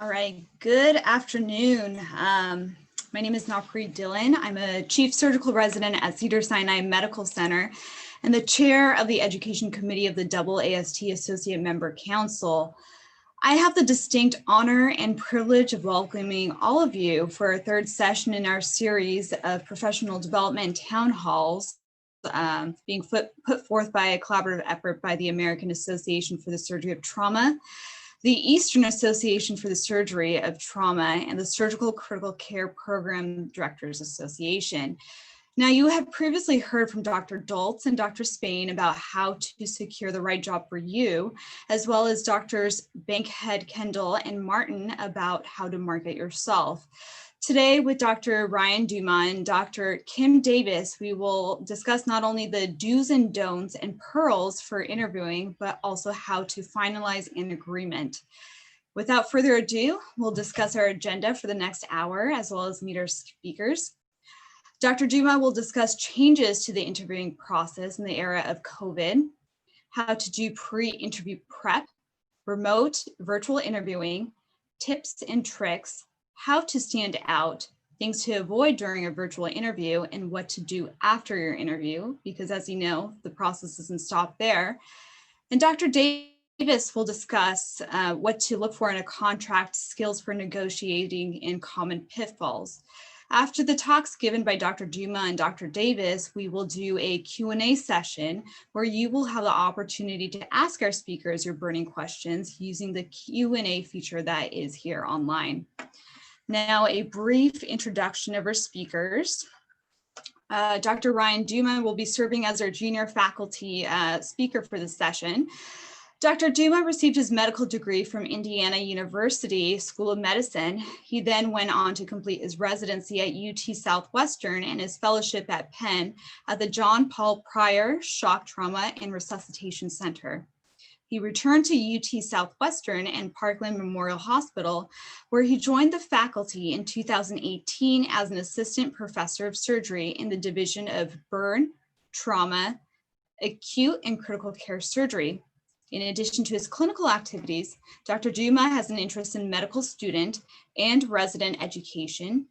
All right, good afternoon. My name is Navpreet Dhillon. I'm a Chief Surgical Resident at Cedars-Sinai Medical Center and the Chair of the Education Committee of the AAST Associate Member Council. I have the distinct honor and privilege of welcoming all of you for a third session in our series of professional development town halls being put forth by a collaborative effort by the American Association for the Surgery of Trauma, the Eastern Association for the Surgery of Trauma, and the Surgical Critical Care Program Directors Association. Now, you have previously heard from Dr. Dultz and Dr. Spain about how to secure the right job for you, as well as Drs. Bankhead, Kendall, and Martin about how to market yourself. Today with Dr. Ryan Dumas and Dr. Kim Davis, we will discuss not only the do's and don'ts and pearls for interviewing, but also how to finalize an agreement. Without further ado, we'll discuss our agenda for the next hour, as well as meet our speakers. Dr. Dumas will discuss changes to the interviewing process in the era of COVID, how to do pre-interview prep, remote virtual interviewing, tips and tricks, how to stand out, things to avoid during a virtual interview, and what to do after your interview, because as you know, the process doesn't stop there. And Dr. Davis will discuss what to look for in a contract, skills for negotiating, and common pitfalls. After the talks given by Dr. Dumas and Dr. Davis, we will do a Q&A session where you will have the opportunity to ask our speakers your burning questions using the Q&A feature that is here online. Now, a brief introduction of our speakers. Dr. Ryan Dumas will be serving as our junior faculty speaker for this session. Dr. Dumas received his medical degree from Indiana University School of Medicine. He then went on to complete his residency at UT Southwestern and his fellowship at Penn at the John Paul Pryor Shock Trauma and Resuscitation Center. He returned to UT Southwestern and Parkland Memorial Hospital, where he joined the faculty in 2018 as an assistant professor of surgery in the Division of Burn, Trauma, Acute and Critical Care Surgery. In addition to his clinical activities, Dr. Dumas has an interest in medical student and resident education.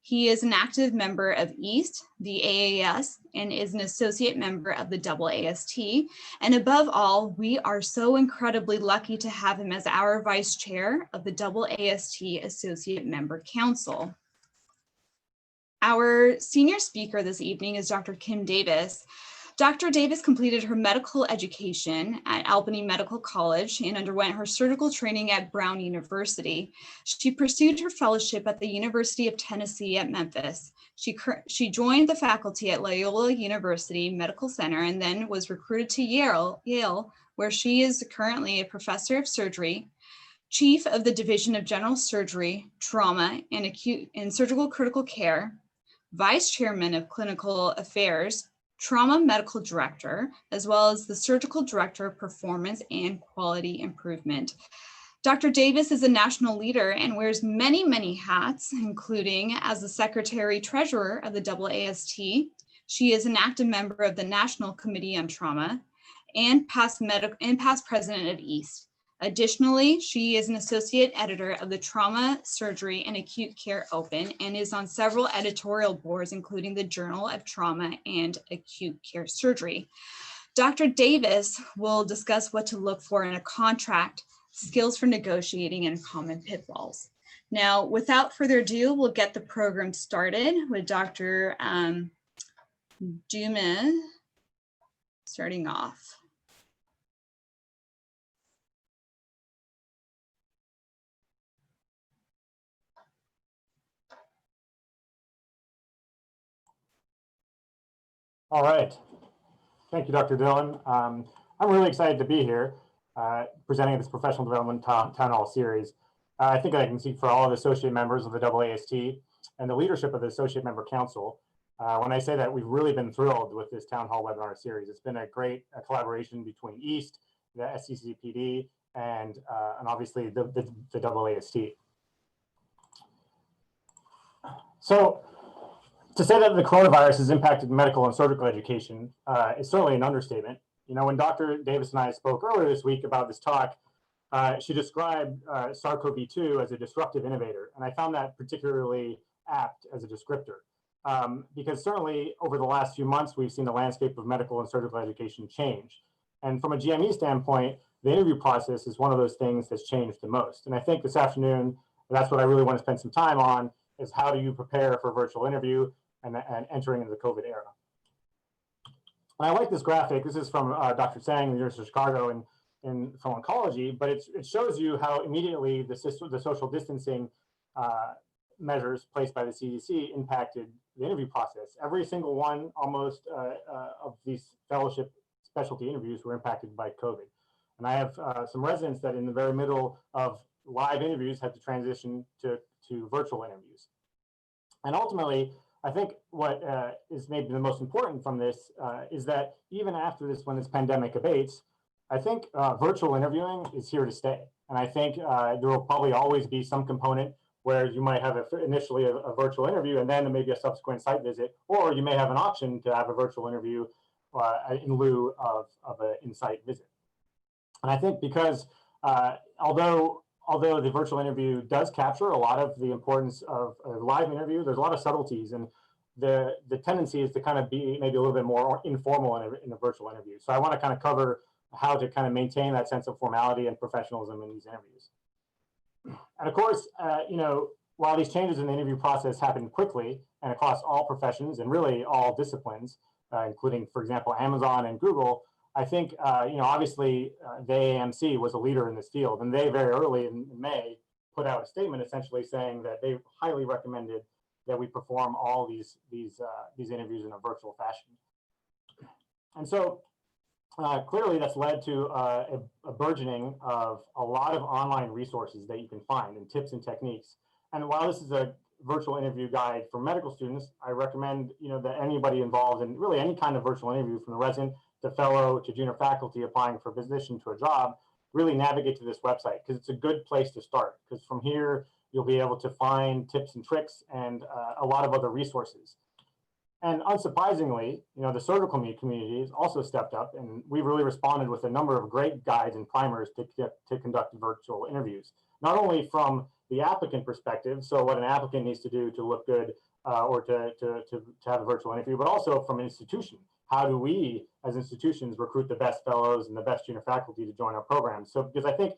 He is an active member of AAST, the AAS, and is an associate member of the AAST. And above all, we are so incredibly lucky to have him as our vice chair of the AAST Associate Member Council. Our senior speaker this evening is Dr. Kim Davis. Dr. Davis completed her medical education at Albany Medical College and underwent her surgical training at Brown University. She pursued her fellowship at the University of Tennessee at Memphis. She joined the faculty at Loyola University Medical Center and then was recruited to Yale, where she is currently a professor of surgery, chief of the Division of General Surgery, Trauma, and Acute and Surgical Critical Care, vice chairman of Clinical Affairs, Trauma Medical Director, as well as the Surgical Director of Performance and Quality Improvement. Dr. Davis is a national leader and wears many, many hats, including as the Secretary Treasurer of the AAST. She is an active member of the National Committee on Trauma and past president of EAST. Additionally, she is an associate editor of the Trauma, Surgery, and Acute Care Open and is on several editorial boards, including the Journal of Trauma and Acute Care Surgery. Dr. Davis will discuss what to look for in a contract, skills for negotiating, and common pitfalls. Now, without further ado, we'll get the program started with Dr. Dumas starting off. All right. Thank you, Dr. Dhillon. I'm really excited to be here presenting this professional development town hall series. I think I can speak for all of the associate members of the AAST and the leadership of the Associate Member Council when I say that we've really been thrilled with this town hall webinar series. It's been a great collaboration between EAST, the SCCPD, and obviously the AAST. So, to say that the coronavirus has impacted medical and surgical education is certainly an understatement. You know, when Dr. Davis and I spoke earlier this week about this talk, she described SARS-CoV-2 as a disruptive innovator, and I found that particularly apt as a descriptor. Because certainly over the last few months, we've seen the landscape of medical and surgical education change. And from a GME standpoint, the interview process is one of those things that's changed the most. And I think this afternoon, that's what I really want to spend some time on, is how do you prepare for a virtual interview and entering into the COVID era. And I like this graphic. This is from Dr. Sang, the University of Chicago, from oncology, but it shows you how immediately the social distancing measures placed by the CDC impacted the interview process. Every single one, almost, of these fellowship specialty interviews were impacted by COVID. And I have some residents that in the very middle of live interviews had to transition to virtual interviews. And ultimately, I think what is maybe the most important from this is that even after this, when this pandemic abates, I think virtual interviewing is here to stay. And I think there will probably always be some component where you might have initially a virtual interview and then maybe a subsequent site visit, or you may have an option to have a virtual interview in lieu of an in-site visit. And I think because although the virtual interview does capture a lot of the importance of a live interview, there's a lot of subtleties, and the tendency is to kind of be maybe a little bit more informal in a virtual interview. So I want to kind of cover how to kind of maintain that sense of formality and professionalism in these interviews. And of course, you know, while these changes in the interview process happen quickly and across all professions and really all disciplines, including, for example, Amazon and Google, I think, you know, obviously the AAMC was a leader in this field, and they very early in May put out a statement essentially saying that they highly recommended that we perform all these interviews in a virtual fashion. And so clearly that's led to a burgeoning of a lot of online resources that you can find and tips and techniques. And while this is a virtual interview guide for medical students, I recommend, you know, that anybody involved in really any kind of virtual interview, from the resident to fellow to junior faculty applying for a position to a job, really navigate to this website, because it's a good place to start, because from here you'll be able to find tips and tricks and a lot of other resources. And unsurprisingly, you know, the surgical community has also stepped up, and we've really responded with a number of great guides and primers to conduct virtual interviews, not only from the applicant perspective, so what an applicant needs to do to look good or to have a virtual interview, but also from an institution. How do we, as institutions, recruit the best fellows and the best junior faculty to join our programs? So, because I think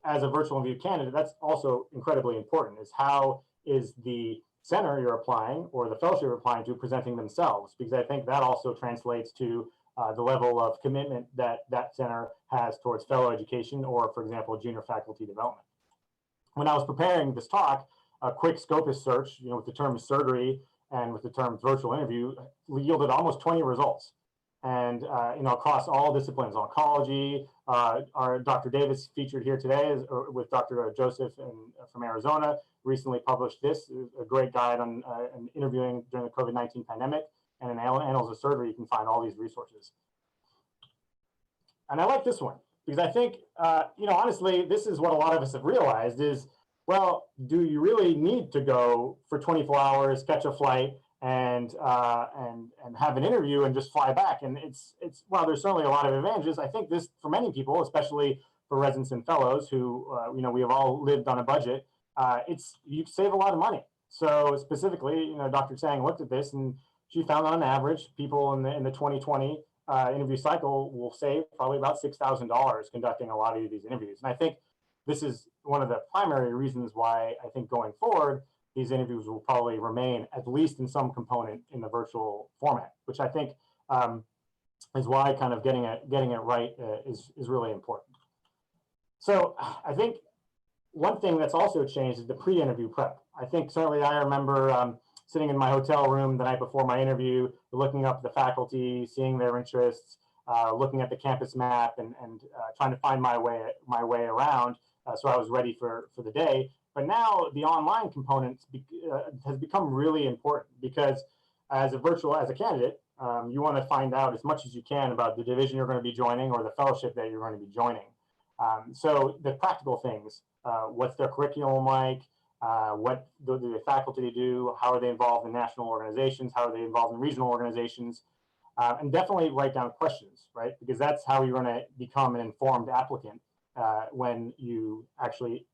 as a virtual interview candidate, that's also incredibly important, is how is the center you're applying or the fellowship you're applying to presenting themselves, because I think that also translates to the level of commitment that that center has towards fellow education or, for example, junior faculty development. When I was preparing this talk, a quick Scopus search, you know, with the term surgery and with the term virtual interview yielded almost 20 results. And, you know, across all disciplines, oncology, our Dr. Davis featured here today with Dr. Joseph from Arizona, recently published this, a great guide on interviewing during the COVID-19 pandemic, and in Annals of Surgery, you can find all these resources. And I like this one, because I think, you know, honestly, this is what a lot of us have realized is, well, do you really need to go for 24 hours, catch a flight, and have an interview and just fly back? And it's well, there's certainly a lot of advantages. I think this, for many people, especially for residents and fellows who, you know, we have all lived on a budget, you save a lot of money. So specifically, you know, Dr. Sang looked at this and she found on average, people in the 2020 interview cycle will save probably about $6,000 conducting a lot of these interviews. And I think this is one of the primary reasons why I think going forward, these interviews will probably remain at least in some component in the virtual format, which I think is why kind of getting it right is really important. So I think one thing that's also changed is the pre-interview prep. I think certainly I remember sitting in my hotel room the night before my interview, looking up the faculty, seeing their interests, looking at the campus map, and trying to find my way around, so I was ready for the day. But now the online component has become really important, because as a candidate, you want to find out as much as you can about the division you're going to be joining or the fellowship that you're going to be joining. So the practical things, what's their curriculum like? What do the faculty do? How are they involved in national organizations? How are they involved in regional organizations? And definitely write down questions, right? Because that's how you're going to become an informed applicant when you actually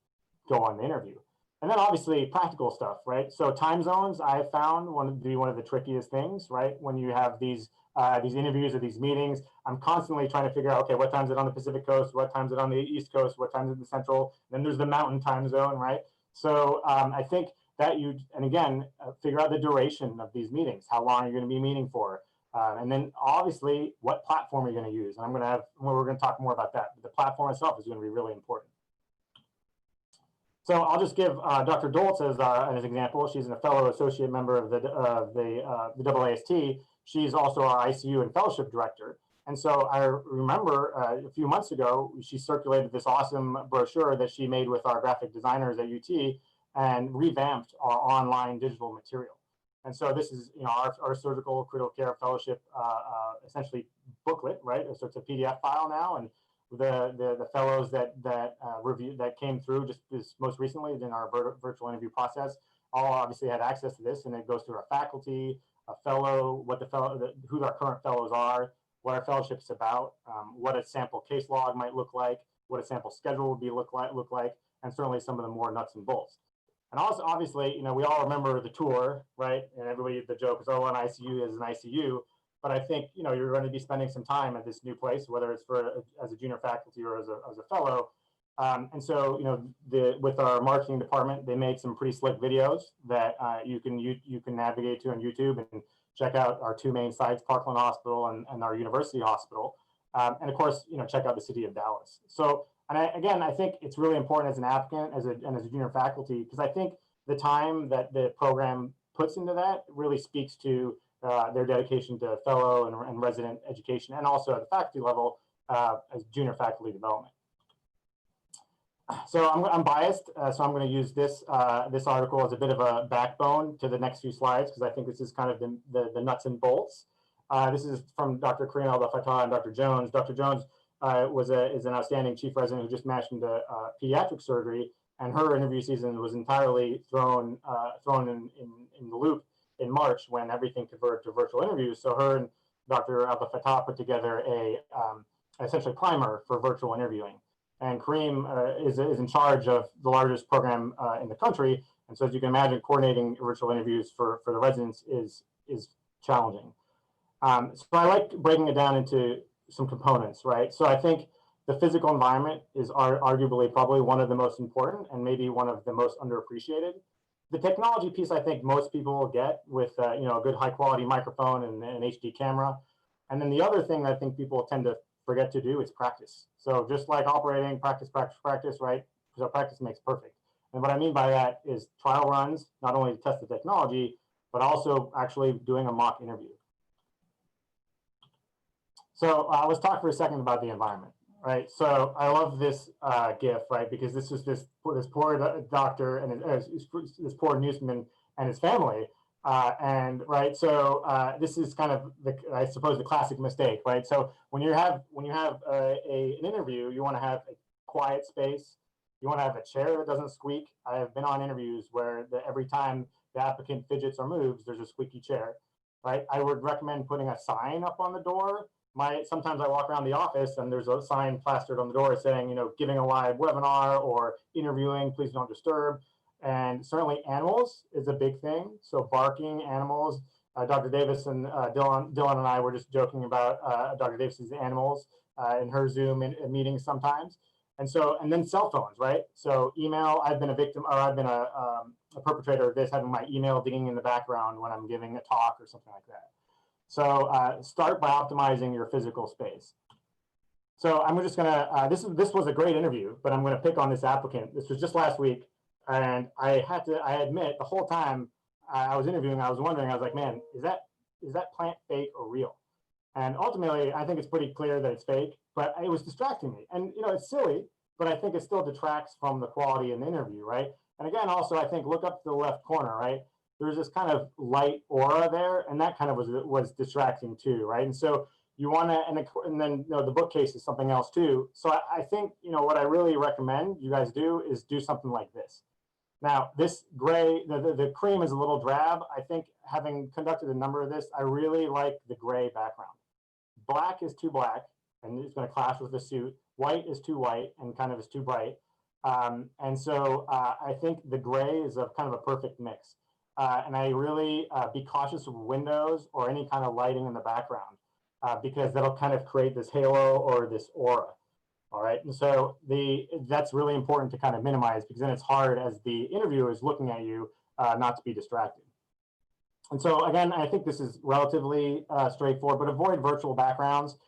go on the interview. And then obviously practical stuff, right? So time zones I have found one of the trickiest things, right? When you have these interviews or these meetings, I'm constantly trying to figure out, okay, what time is it on the Pacific Coast? What time is it on the East Coast? What time is it in the Central? Then there's the Mountain time zone, right? So I think that figure out the duration of these meetings. How long are you going to be meeting for? And then obviously, what platform are you going to use? And we're going to talk more about that. But the platform itself is going to be really important. So I'll just give Dr. Doltz as an example. She's a fellow associate member of the AAST. She's also our ICU and fellowship director. And so I remember a few months ago, she circulated this awesome brochure that she made with our graphic designers at UT and revamped our online digital material. And so this is, our surgical critical care fellowship essentially booklet, right? So it's a PDF file now, and the fellows that came through just most recently in our virtual interview process all obviously had access to this, and it goes through our faculty, a fellow, who our current fellows are, what our fellowship's about, what a sample case log might look like, what a sample schedule would look like, and certainly some of the more nuts and bolts. And also, obviously, we all remember the tour, right? And everybody, the joke is, oh, an ICU is an ICU. But I think, you're going to be spending some time at this new place, whether it's as a junior faculty or as a fellow. And so, with our marketing department, they made some pretty slick videos that you can navigate to on YouTube and check out our two main sites, Parkland Hospital and our University Hospital. And of course, check out the city of Dallas. So, and I think it's really important as an applicant and as a junior faculty, because I think the time that the program puts into that really speaks to their dedication to fellow and resident education, and also at the faculty level as junior faculty development. So I'm biased, so I'm going to use this article as a bit of a backbone to the next few slides, because I think this is kind of the nuts and bolts. This is from Dr. Karim Al-Fatah and Dr. Jones. Dr. Jones is an outstanding chief resident who just matched into pediatric surgery, and her interview season was entirely thrown in the loop in March when everything converted to virtual interviews. So her and Dr. Al-Fatah put together essentially primer for virtual interviewing. And Karim is in charge of the largest program in the country. And so as you can imagine, coordinating virtual interviews for the residents is challenging. So I like breaking it down into some components, right? So I think the physical environment is arguably probably one of the most important and maybe one of the most underappreciated. The technology piece, I think most people will get with a good high quality microphone and an HD camera. And then the other thing I think people tend to forget to do is practice. So just like operating, practice, right? So practice makes perfect. And what I mean by that is trial runs, not only to test the technology, but also actually doing a mock interview. So let's talk for a second about the environment, right? So I love this GIF, right? Because this is this poor doctor and this poor newsman and his family. So this is kind of I suppose the classic mistake, right? So when you have an interview, you want to have a quiet space. You want to have a chair that doesn't squeak. I have been on interviews where every time the applicant fidgets or moves, there's a squeaky chair, right? I would recommend putting a sign up on the door. Sometimes I walk around the office and there's a sign plastered on the door saying, giving a live webinar or interviewing, please don't disturb. And certainly animals is a big thing. So barking animals, Dr. Davis and Dhillon and I were just joking about Dr. Davis's animals in her Zoom meetings sometimes. And then cell phones, right? So email, I've been a victim, or I've been a perpetrator of this, having my email dinging in the background when I'm giving a talk or something like that. So start by optimizing your physical space. So I'm just gonna, this was a great interview, but I'm gonna pick on this applicant. This was just last week. And I admit the whole time I was interviewing, I was wondering, I was like, man, is that plant fake or real? And ultimately, I think it's pretty clear that it's fake, but it was distracting me. And it's silly, but I think it still detracts from the quality in the interview, right? And again, also, I think look up to the left corner, right? There's this kind of light aura there, and that kind of was distracting too, right? And so you want to, and then the bookcase is something else too. So I think what I really recommend you guys do is do something like this. Now, this gray, the cream is a little drab. I think having conducted a number of this, I really like the gray background. Black is too black, and it's going to clash with the suit. White is too white and kind of is too bright. And so I think the gray is a kind of a perfect mix. And I really be cautious of windows or any kind of lighting in the background because that'll kind of create this halo or this aura. All right, and so that's really important to kind of minimize because then it's hard as the interviewer is looking at you not to be distracted. And so again, I think this is relatively straightforward, but avoid virtual backgrounds.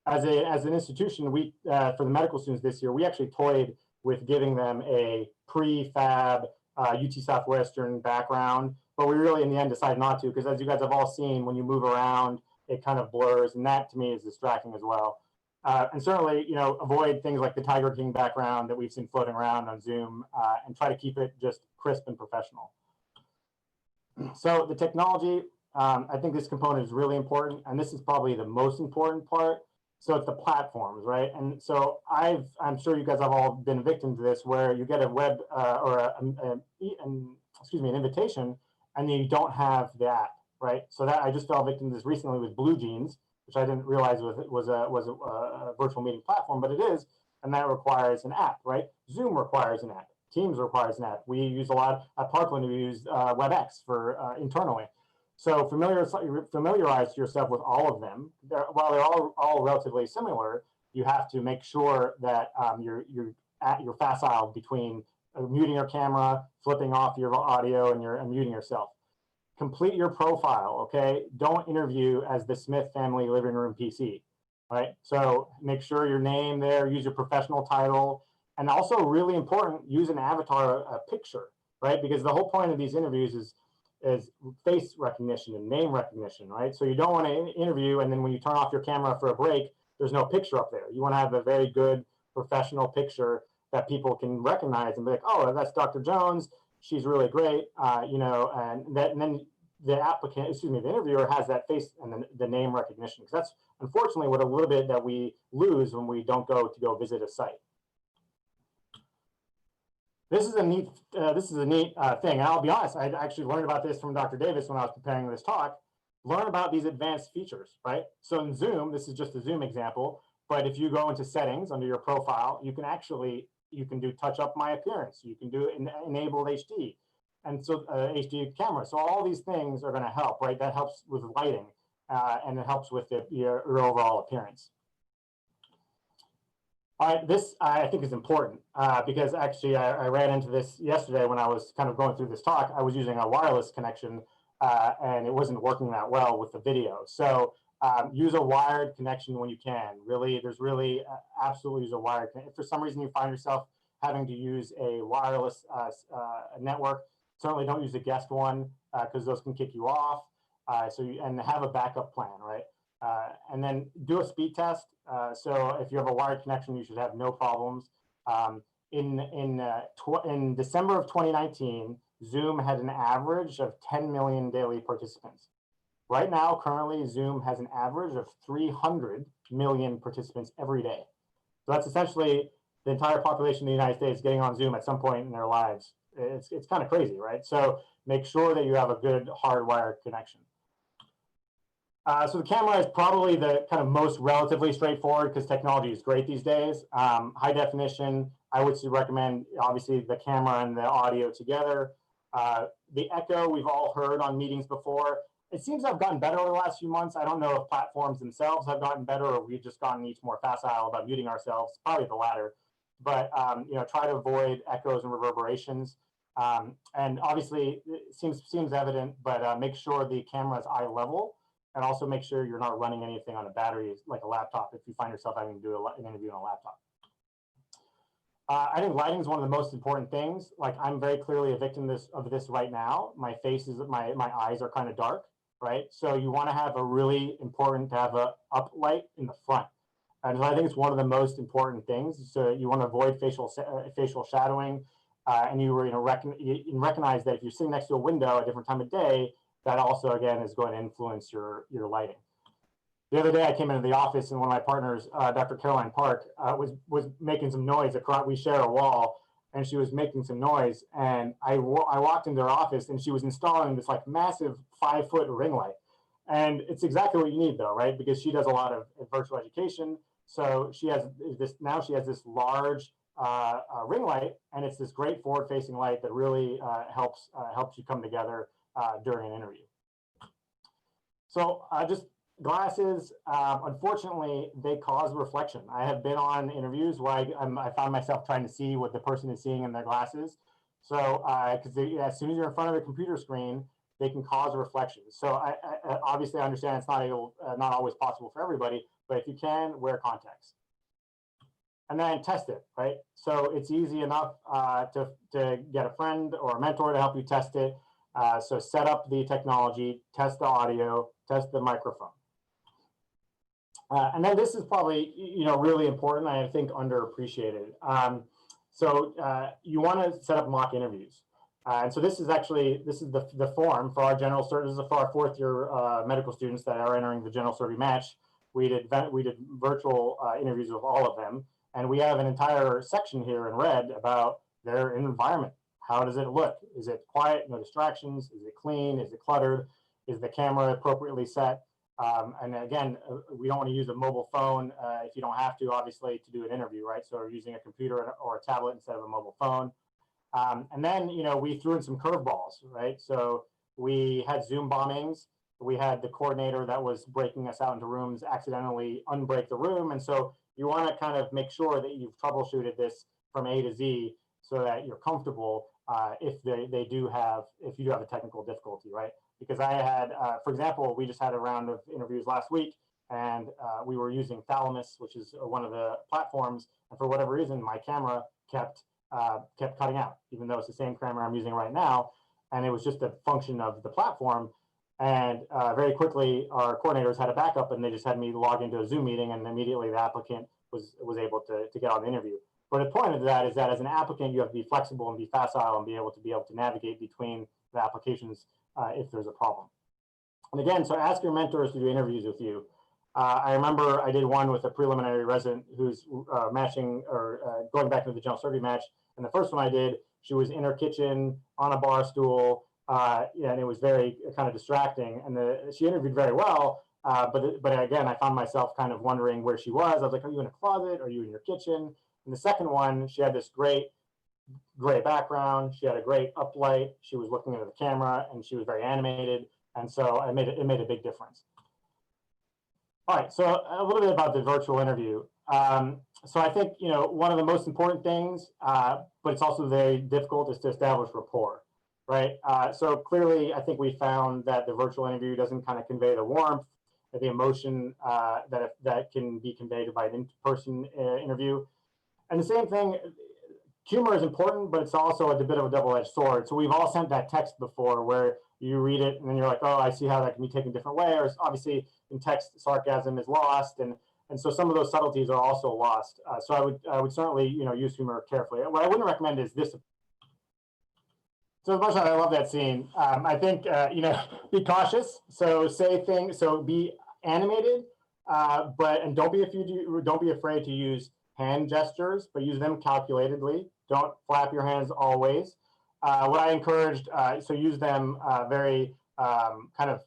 As an institution, we for the medical students this year, we actually toyed with giving them a prefab UT Southwestern background, but we really in the end decided not to because as you guys have all seen, when you move around, it kind of blurs, and that to me is distracting as well. And certainly, you know, avoid things like the Tiger King background that we've seen floating around on Zoom, and try to keep it just crisp and professional. So the technology, I think this component is really important, and this is probably the most important part. So it's the platforms, right? And so I'm sure you guys have all been victim to this, where you get a web or an invitation, and then you don't have the app, right? So that I just fell victim to this recently with Blue Jeans, which I didn't realize was a virtual meeting platform, but it is, and that requires an app, right? Zoom requires an app. Teams requires an app. We use a lot at Parkland. We use WebEx for internally. So familiarize yourself with all of them. While they're all relatively similar, you have to make sure that you're facile between muting your camera, flipping off your audio, and you're muting yourself. Complete your profile, okay? Don't interview as the Smith family living room PC, right? So make sure your name there, use your professional title, and also really important, use an avatar picture, right? Because the whole point of these interviews is face recognition and name recognition, right? So you don't want to interview and then when you turn off your camera for a break, there's no picture up there. You want to have a very good professional picture that people can recognize and be like, oh, that's Dr. Jones. She's really great, you know, and then the applicant, the interviewer has that face and then the name recognition. Because that's unfortunately what a little bit that we lose when we don't go visit a site. This is a neat thing, and I'll be honest, I actually learned about this from Dr. Davis when I was preparing this talk. Learn about these advanced features, right? So in Zoom, this is just a Zoom example, but if you go into settings under your profile, you can do touch up my appearance, you can do enabled HD, and so HD camera. So all these things are going to help, right? That helps with lighting, and it helps with your overall appearance. All right, this I think is important because actually I ran into this yesterday when I was kind of going through this talk. I was using a wireless connection and it wasn't working that well with the video. So use a wired connection when you can. Really, absolutely use a wired connection. If for some reason you find yourself having to use a wireless network, certainly don't use a guest one because those can kick you off. And have a backup plan, right? And then do a speed test. So if you have a wired connection, you should have no problems. In December of 2019, Zoom had an average of 10 million daily participants. Right now, currently, Zoom has an average of 300 million participants every day. So that's essentially the entire population of the United States getting on Zoom at some point in their lives. It's kind of crazy, right? So make sure that you have a good hardwired connection. So the camera is probably the kind of most relatively straightforward because technology is great these days. High definition, I would recommend obviously the camera and the audio together. The echo we've all heard on meetings before. It seems to have gotten better over the last few months. I don't know if platforms themselves have gotten better or we've just gotten each more facile about muting ourselves, probably the latter. But you know, try to avoid echoes and reverberations. And obviously it seems evident, but make sure the camera is eye level. And also make sure you're not running anything on a battery like a laptop if you find yourself having to do an interview on a laptop. I think lighting is one of the most important things. Like I'm very clearly a victim of this right now. My face is, my eyes are kind of dark, right? So you want to have a really important to have a up light in the front. And so I think it's one of the most important things. So you want to avoid facial shadowing. And you recognize that if you're sitting next to a window at a different time of day, that also, again, is going to influence your lighting. The other day, I came into the office and one of my partners, Dr. Caroline Park, was making some noise. We share a wall, and she was making some noise. And I walked into her office, and she was installing this like massive 5-foot ring light. And it's exactly what you need, though, right? Because she does a lot of virtual education. So she has this, now she has this large ring light, and it's this great forward-facing light that really helps you come together during an interview. So just glasses, unfortunately, they cause reflection. I have been on interviews where I found myself trying to see what the person is seeing in their glasses. So, because as soon as you're in front of a computer screen, they can cause reflections. So I obviously understand it's not always possible for everybody, but if you can, wear contacts. And then test it, right? So it's easy enough to get a friend or a mentor to help you test it. So set up the technology, test the audio, test the microphone. And then this is probably, really important, I think underappreciated. So you want to set up mock interviews. And so this is the form for our general surgery. This is for our fourth year medical students that are entering the general surgery match. We did virtual interviews with all of them. And we have an entire section here in red about their environment. How does it look? Is it quiet, no distractions? Is it clean? Is it cluttered? Is the camera appropriately set? And again, we don't want to use a mobile phone if you don't have to, obviously, to do an interview, right? So we're using a computer or a tablet instead of a mobile phone. And then, we threw in some curveballs, right? So we had Zoom bombings. We had the coordinator that was breaking us out into rooms accidentally unbreak the room. And so you want to kind of make sure that you've troubleshooted this from A to Z so that you're comfortable if you do have a technical difficulty, right? Because I had, for example, we just had a round of interviews last week, and we were using Thalamus, which is one of the platforms, and for whatever reason, my camera kept cutting out, even though it's the same camera I'm using right now, and it was just a function of the platform. And very quickly, our coordinators had a backup, and they just had me log into a Zoom meeting, and immediately the applicant was able to get on the interview. But the point of that is that as an applicant, you have to be flexible and be facile and be able to navigate between the applications if there's a problem. And again, so ask your mentors to do interviews with you. I remember I did one with a preliminary resident who's matching or going back into the general surgery match. And the first one I did, she was in her kitchen on a bar stool, and it was very kind of distracting. And she interviewed very well, but again, I found myself kind of wondering where she was. I was like, are you in a closet? Are you in your kitchen? And the second one, she had this great gray background. She had a great uplight. She was looking into the camera, and she was very animated. And so it made a big difference. All right, so a little bit about the virtual interview. So I think, one of the most important things, but it's also very difficult, is to establish rapport, right? So clearly, I think we found that the virtual interview doesn't kind of convey the warmth, the emotion that can be conveyed by an in-person interview. And the same thing, humor is important, but it's also a bit of a double-edged sword. So we've all sent that text before where you read it and then you're like, oh, I see how that can be taken a different way. Or obviously in text, sarcasm is lost. And so some of those subtleties are also lost. So I would certainly, use humor carefully. What I wouldn't recommend is this. So as much as I love that scene, I think, be cautious. So be animated, and don't be afraid to use hand gestures, but use them calculatedly. Don't flap your hands always. What I encouraged, so use them very kind of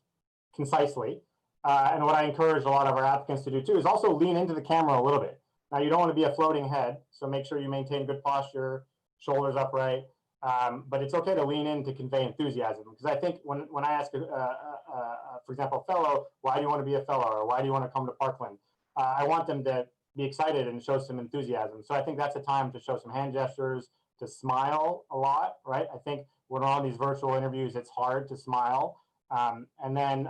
concisely. And what I encouraged a lot of our applicants to do too is also lean into the camera a little bit. Now, you don't want to be a floating head, so make sure you maintain good posture, shoulders upright. But it's okay to lean in to convey enthusiasm. Because I think when I ask, for example, a fellow, why do you want to be a fellow, or why do you want to come to Parkland? I want them to be excited and show some enthusiasm. So I think that's a time to show some hand gestures, to smile a lot, right? I think when we're on these virtual interviews, it's hard to smile. And then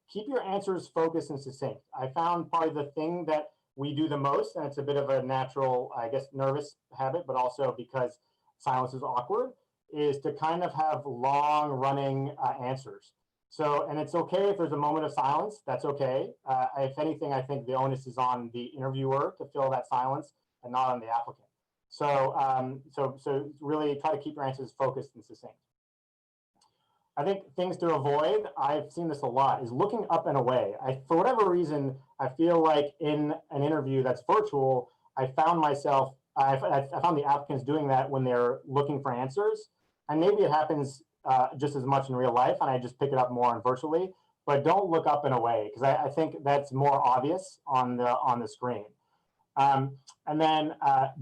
keep your answers focused and succinct. I found probably the thing that we do the most, and it's a bit of a natural, I guess, nervous habit, but also because silence is awkward, is to kind of have long running answers. So, and it's okay if there's a moment of silence, that's okay. If anything, I think the onus is on the interviewer to fill that silence and not on the applicant. So, so really try to keep your answers focused and succinct. I think things to avoid, I've seen this a lot, is looking up and away. For whatever reason, I feel like in an interview that's virtual, I found the applicants doing that when they're looking for answers. And maybe it happens just as much in real life, and I just pick it up more on virtually, but don't look up and away, because I think that's more obvious on the screen. And then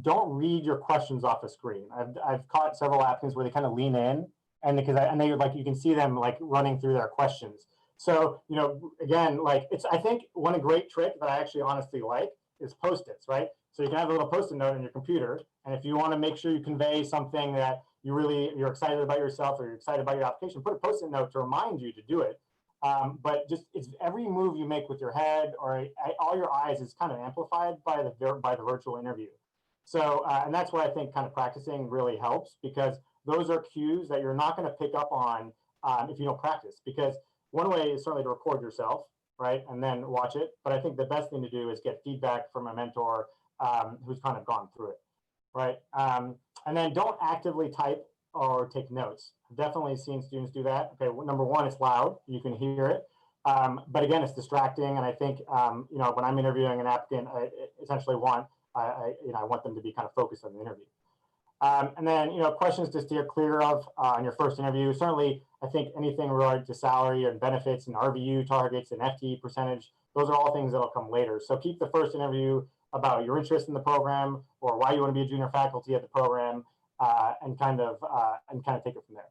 don't read your questions off the screen. I've caught several applicants where they kind of lean in, and they like, you can see them like running through their questions. So, you know, again, like I think one great trick that I actually honestly like is Post-its, right? So you can have a little Post-it note in your computer, and if you want to make sure you convey something that you're excited about yourself or you're excited about your application, put a Post-it note to remind you to do it. But just it's every move you make with your head or all your eyes is kind of amplified by the virtual interview. So and that's why I think kind of practicing really helps, because those are cues that you're not going to pick up on if you don't practice. Because one way is certainly to record yourself, right, and then watch it. But I think the best thing to do is get feedback from a mentor who's kind of gone through it, right? And then don't actively type or take notes. I've definitely seen students do that. Okay, well, number one, it's loud, you can hear it. But again, it's distracting. And I think, you know, when I'm interviewing an applicant, I essentially want, I want them to be kind of focused on the interview. And then, you know, questions to steer clear of on your first interview. Certainly, I think anything related to salary and benefits and RVU targets and FTE percentage, those are all things that'll come later. So keep the first interview about your interest in the program or why you want to be a junior faculty at the program, and kind of take it from there.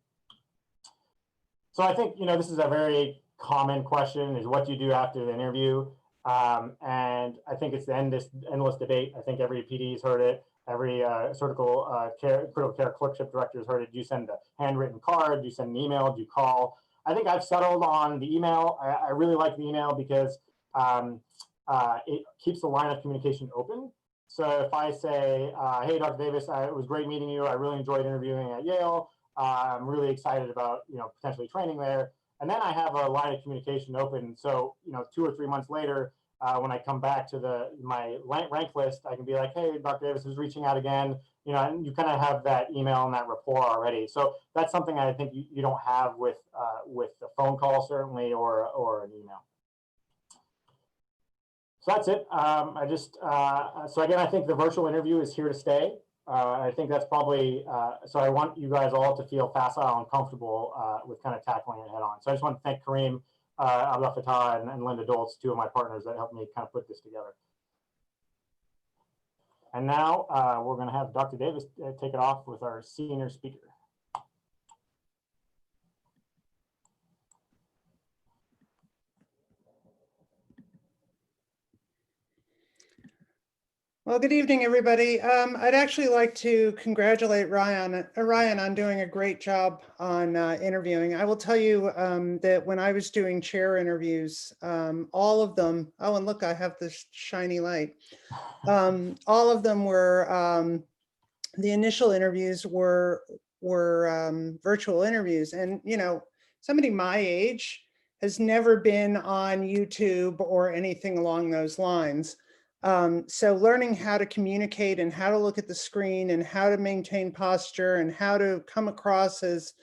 So I think, you know, this is a very common question, is what do you do after the interview? And I think it's the endless debate. I think every PD has heard it. Every critical care clerkship director has heard it. Do you send a handwritten card? Do you send an email? Do you call? I think I've settled on the email. I really like the email because it keeps the line of communication open. So if I say, hey, Dr. Davis, it was great meeting you. I really enjoyed interviewing at Yale. I'm really excited about, you know, potentially training there. And then I have a line of communication open. So, you know, 2 or 3 months later, when I come back to my rank list, I can be like, hey, Dr. Davis is reaching out again. You know, and you kind of have that email and that rapport already. So that's something I think you don't have with the phone call, certainly, or an email. So that's it. So again, I think the virtual interview is here to stay. I think that's probably, so I want you guys all to feel facile and comfortable with kind of tackling it head on. So I just want to thank Kareem, Abdel Fattah, and Linda Doltz, 2 of my partners that helped me kind of put this together. And now we're going to have Dr. Davis take it off with our senior speaker. Well, good evening, everybody. I'd actually like to congratulate Ryan on doing a great job on interviewing. I will tell you that when I was doing chair interviews, all of them, oh, and look, I have this shiny light. All of them were, the initial interviews were virtual interviews. And, you know, somebody my age has never been on YouTube or anything along those lines. So learning how to communicate and how to look at the screen and how to maintain posture and how to come across as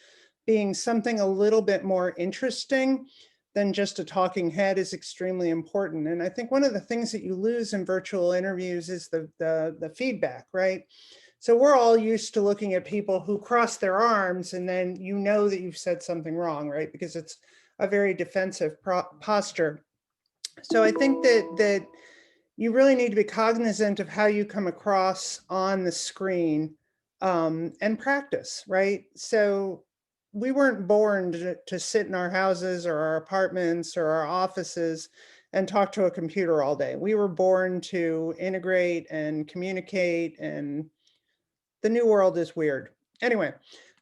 being something a little bit more interesting than just a talking head is extremely important. And I think one of the things that you lose in virtual interviews is the feedback, right? So we're all used to looking at people who cross their arms and then you know that you've said something wrong, right? Because it's a very defensive posture. So I think that you really need to be cognizant of how you come across on the screen and practice, right? So we weren't born to sit in our houses or our apartments or our offices and talk to a computer all day. We were born to integrate and communicate, and the new world is weird. Anyway,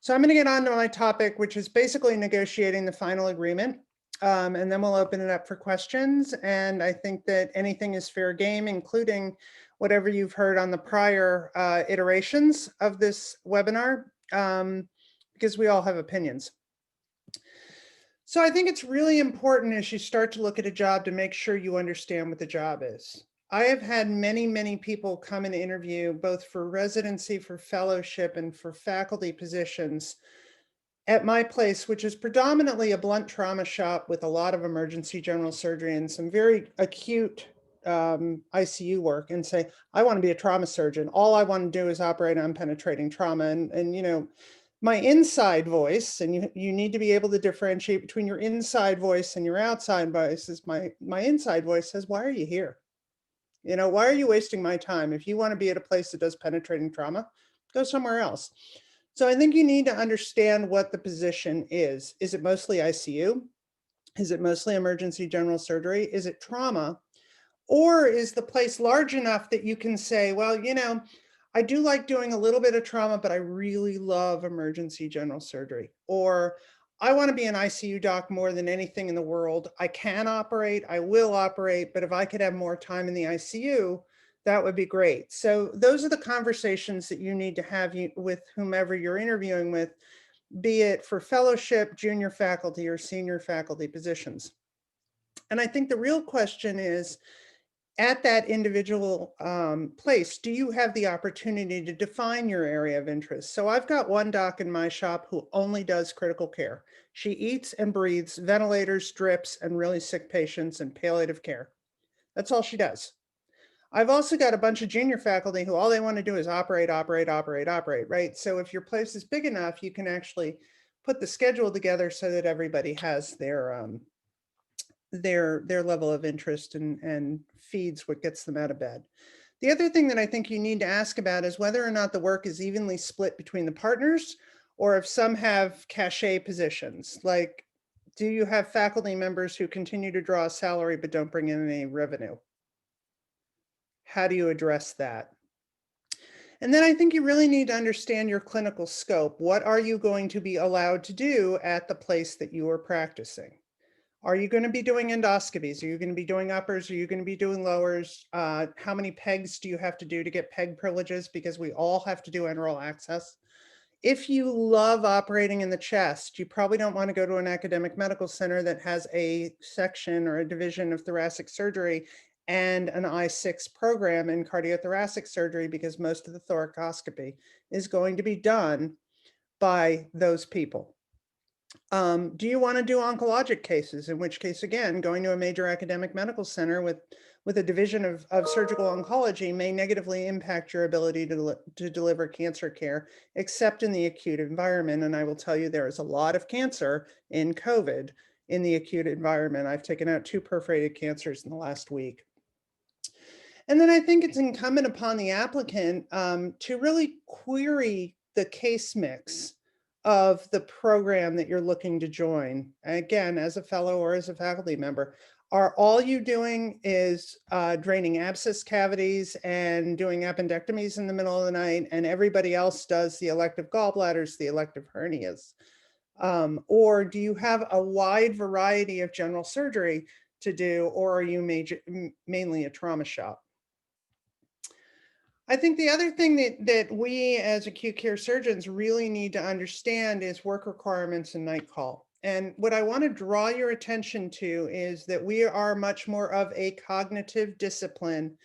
so I'm going to get on to my topic, which is basically negotiating the final agreement. And then we'll open it up for questions. And I think that anything is fair game, including whatever you've heard on the prior iterations of this webinar, because we all have opinions. So I think it's really important as you start to look at a job to make sure you understand what the job is. I have had many, many people come and interview both for residency, for fellowship, and for faculty positions at my place, which is predominantly a blunt trauma shop with a lot of emergency general surgery and some very acute ICU work, and say, I want to be a trauma surgeon. All I want to do is operate on penetrating trauma. And you know, my inside voice, and you need to be able to differentiate between your inside voice and your outside voice, is my inside voice says, why are you here? You know, why are you wasting my time? If you want to be at a place that does penetrating trauma, go somewhere else. So I think you need to understand what the position is. Is it mostly ICU? Is it mostly emergency general surgery? Is it trauma? Or is the place large enough that you can say, well, you know, I do like doing a little bit of trauma, but I really love emergency general surgery. Or I want to be an ICU doc more than anything in the world. I can operate, I will operate, but if I could have more time in the ICU, that would be great. So those are the conversations that you need to have with whomever you're interviewing with, be it for fellowship, junior faculty, or senior faculty positions. And I think the real question is, at that individual place, do you have the opportunity to define your area of interest? So I've got one doc in my shop who only does critical care. She eats and breathes ventilators, drips, and really sick patients and palliative care. That's all she does. I've also got a bunch of junior faculty who all they want to do is operate, right? So if your place is big enough, you can actually put the schedule together so that everybody has their level of interest and feeds what gets them out of bed. The other thing that I think you need to ask about is whether or not the work is evenly split between the partners, or if some have cachet positions. Like, do you have faculty members who continue to draw a salary but don't bring in any revenue? How do you address that? And then I think you really need to understand your clinical scope. What are you going to be allowed to do at the place that you are practicing? Are you going to be doing endoscopies? Are you going to be doing uppers? Are you going to be doing lowers? How many pegs do you have to do to get peg privileges? Because we all have to do enteral access. If you love operating in the chest, you probably don't want to go to an academic medical center that has a section or a division of thoracic surgery and an I6 program in cardiothoracic surgery, because most of the thoracoscopy is going to be done by those people. Do you want to do oncologic cases? In which case, again, going to a major academic medical center with a division of surgical oncology may negatively impact your ability to deliver cancer care, except in the acute environment. And I will tell you, there is a lot of cancer in COVID in the acute environment. I've taken out 2 perforated cancers in the last week. And then I think it's incumbent upon the applicant to really query the case mix of the program that you're looking to join. Again, as a fellow or as a faculty member, are all you doing is draining abscess cavities and doing appendectomies in the middle of the night, and everybody else does the elective gallbladders, the elective hernias? Or do you have a wide variety of general surgery to do, or are you mainly a trauma shop? I think the other thing that we as acute care surgeons really need to understand is work requirements and night call. And what I want to draw your attention to is that we are much more of a cognitive discipline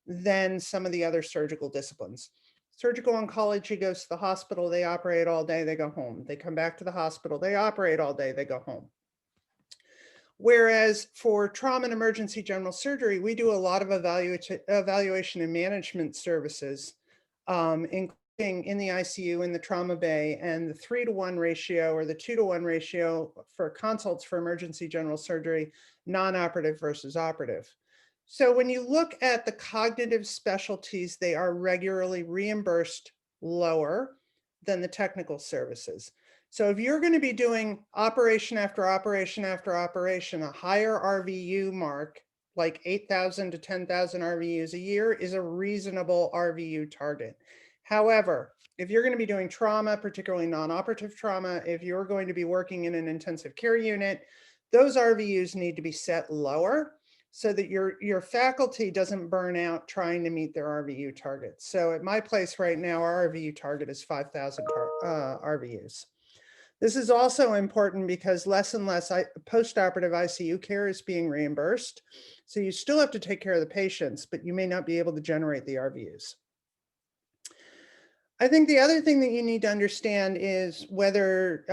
than some of the other surgical disciplines. Surgical oncology goes to the hospital, they operate all day, they go home. They come back to the hospital, they operate all day, they go home. Whereas for trauma and emergency general surgery, we do a lot of evaluation and management services, including in the ICU, in the trauma bay, and the 3-to-1 ratio or the 2-to-1 ratio for consults for emergency general surgery, non-operative versus operative. So when you look at the cognitive specialties, they are regularly reimbursed lower than the technical services. So if you're going to be doing operation after operation after operation, a higher RVU mark, like 8,000 to 10,000 RVUs a year, is a reasonable RVU target. However, if you're going to be doing trauma, particularly non-operative trauma, if you're going to be working in an intensive care unit, those RVUs need to be set lower so that your faculty doesn't burn out trying to meet their RVU targets. So at my place right now, our RVU target is 5,000 RVUs. This is also important because less and less post-operative ICU care is being reimbursed. So you still have to take care of the patients, but you may not be able to generate the RVUs. I think the other thing that you need to understand is whether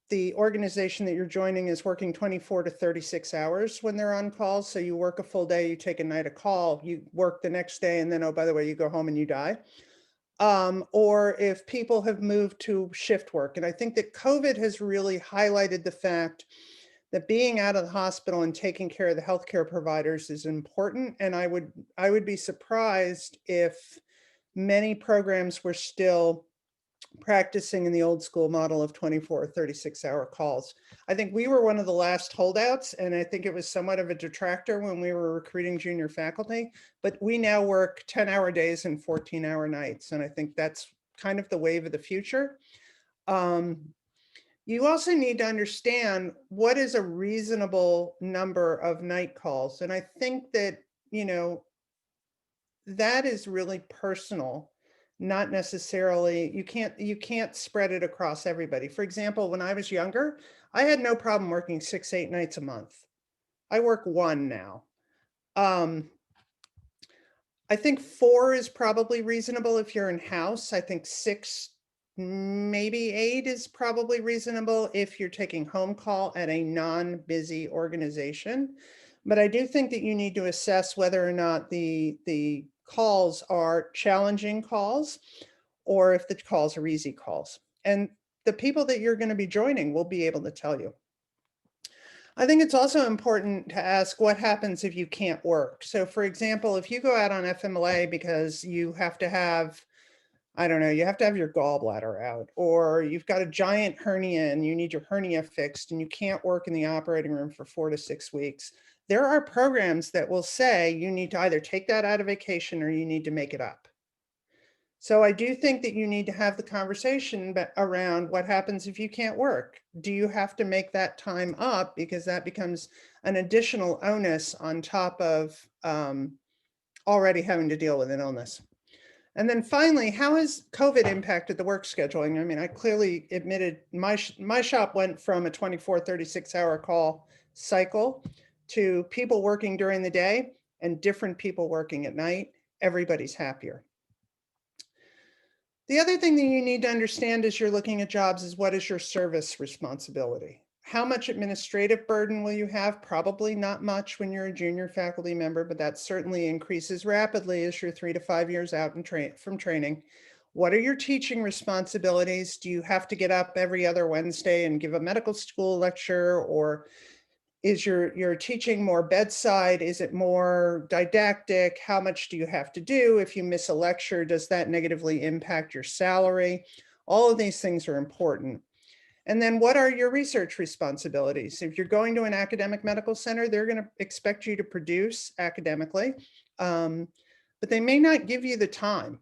the organization that you're joining is working 24 to 36 hours when they're on call. So you work a full day, you take a night of call, you work the next day, and then, oh, by the way, you go home and you die. Or if people have moved to shift work. And I think that COVID has really highlighted the fact that being out of the hospital and taking care of the healthcare providers is important. And I would be surprised if many programs were still practicing in the old school model of 24 or 36-hour calls. I think we were one of the last holdouts, and I think it was somewhat of a detractor when we were recruiting junior faculty, but we now work 10-hour days and 14-hour nights. And I think that's kind of the wave of the future. You also need to understand what is a reasonable number of night calls. And I think that, that is really personal. Not necessarily, you can't spread it across everybody. For example, when I was younger, I had no problem working 6-8 nights a month. I work 1 now. I think 4 is probably reasonable if you're in house. I think 6, maybe 8 is probably reasonable if you're taking home call at a non-busy organization. But I do think that you need to assess whether or not the calls are challenging calls or if the calls are easy calls. And the people that you're going to be joining will be able to tell you. I think it's also important to ask what happens if you can't work. So for example, if you go out on FMLA because you have to have, I don't know, you have to have your gallbladder out, or you've got a giant hernia and you need your hernia fixed and you can't work in the operating room for 4 to 6 weeks. There are programs that will say you need to either take that out of vacation or you need to make it up. So I do think that you need to have the conversation around what happens if you can't work. Do you have to make that time up, because that becomes an additional onus on top of already having to deal with an illness. And then finally, how has COVID impacted the work scheduling? I mean, I clearly admitted my shop went from a 24, 36-hour call cycle to people working during the day and different people working at night. Everybody's happier. The other thing that you need to understand as you're looking at jobs is, what is your service responsibility? How much administrative burden will you have? Probably not much when you're a junior faculty member, but that certainly increases rapidly as you're 3 to 5 years out from training. What are your teaching responsibilities? Do you have to get up every other Wednesday and give a medical school lecture, or is your teaching more bedside? Is it more didactic? How much do you have to do? If you miss a lecture, does that negatively impact your salary? All of these things are important. And then what are your research responsibilities? If you're going to an academic medical center, they're going to expect you to produce academically, but they may not give you the time,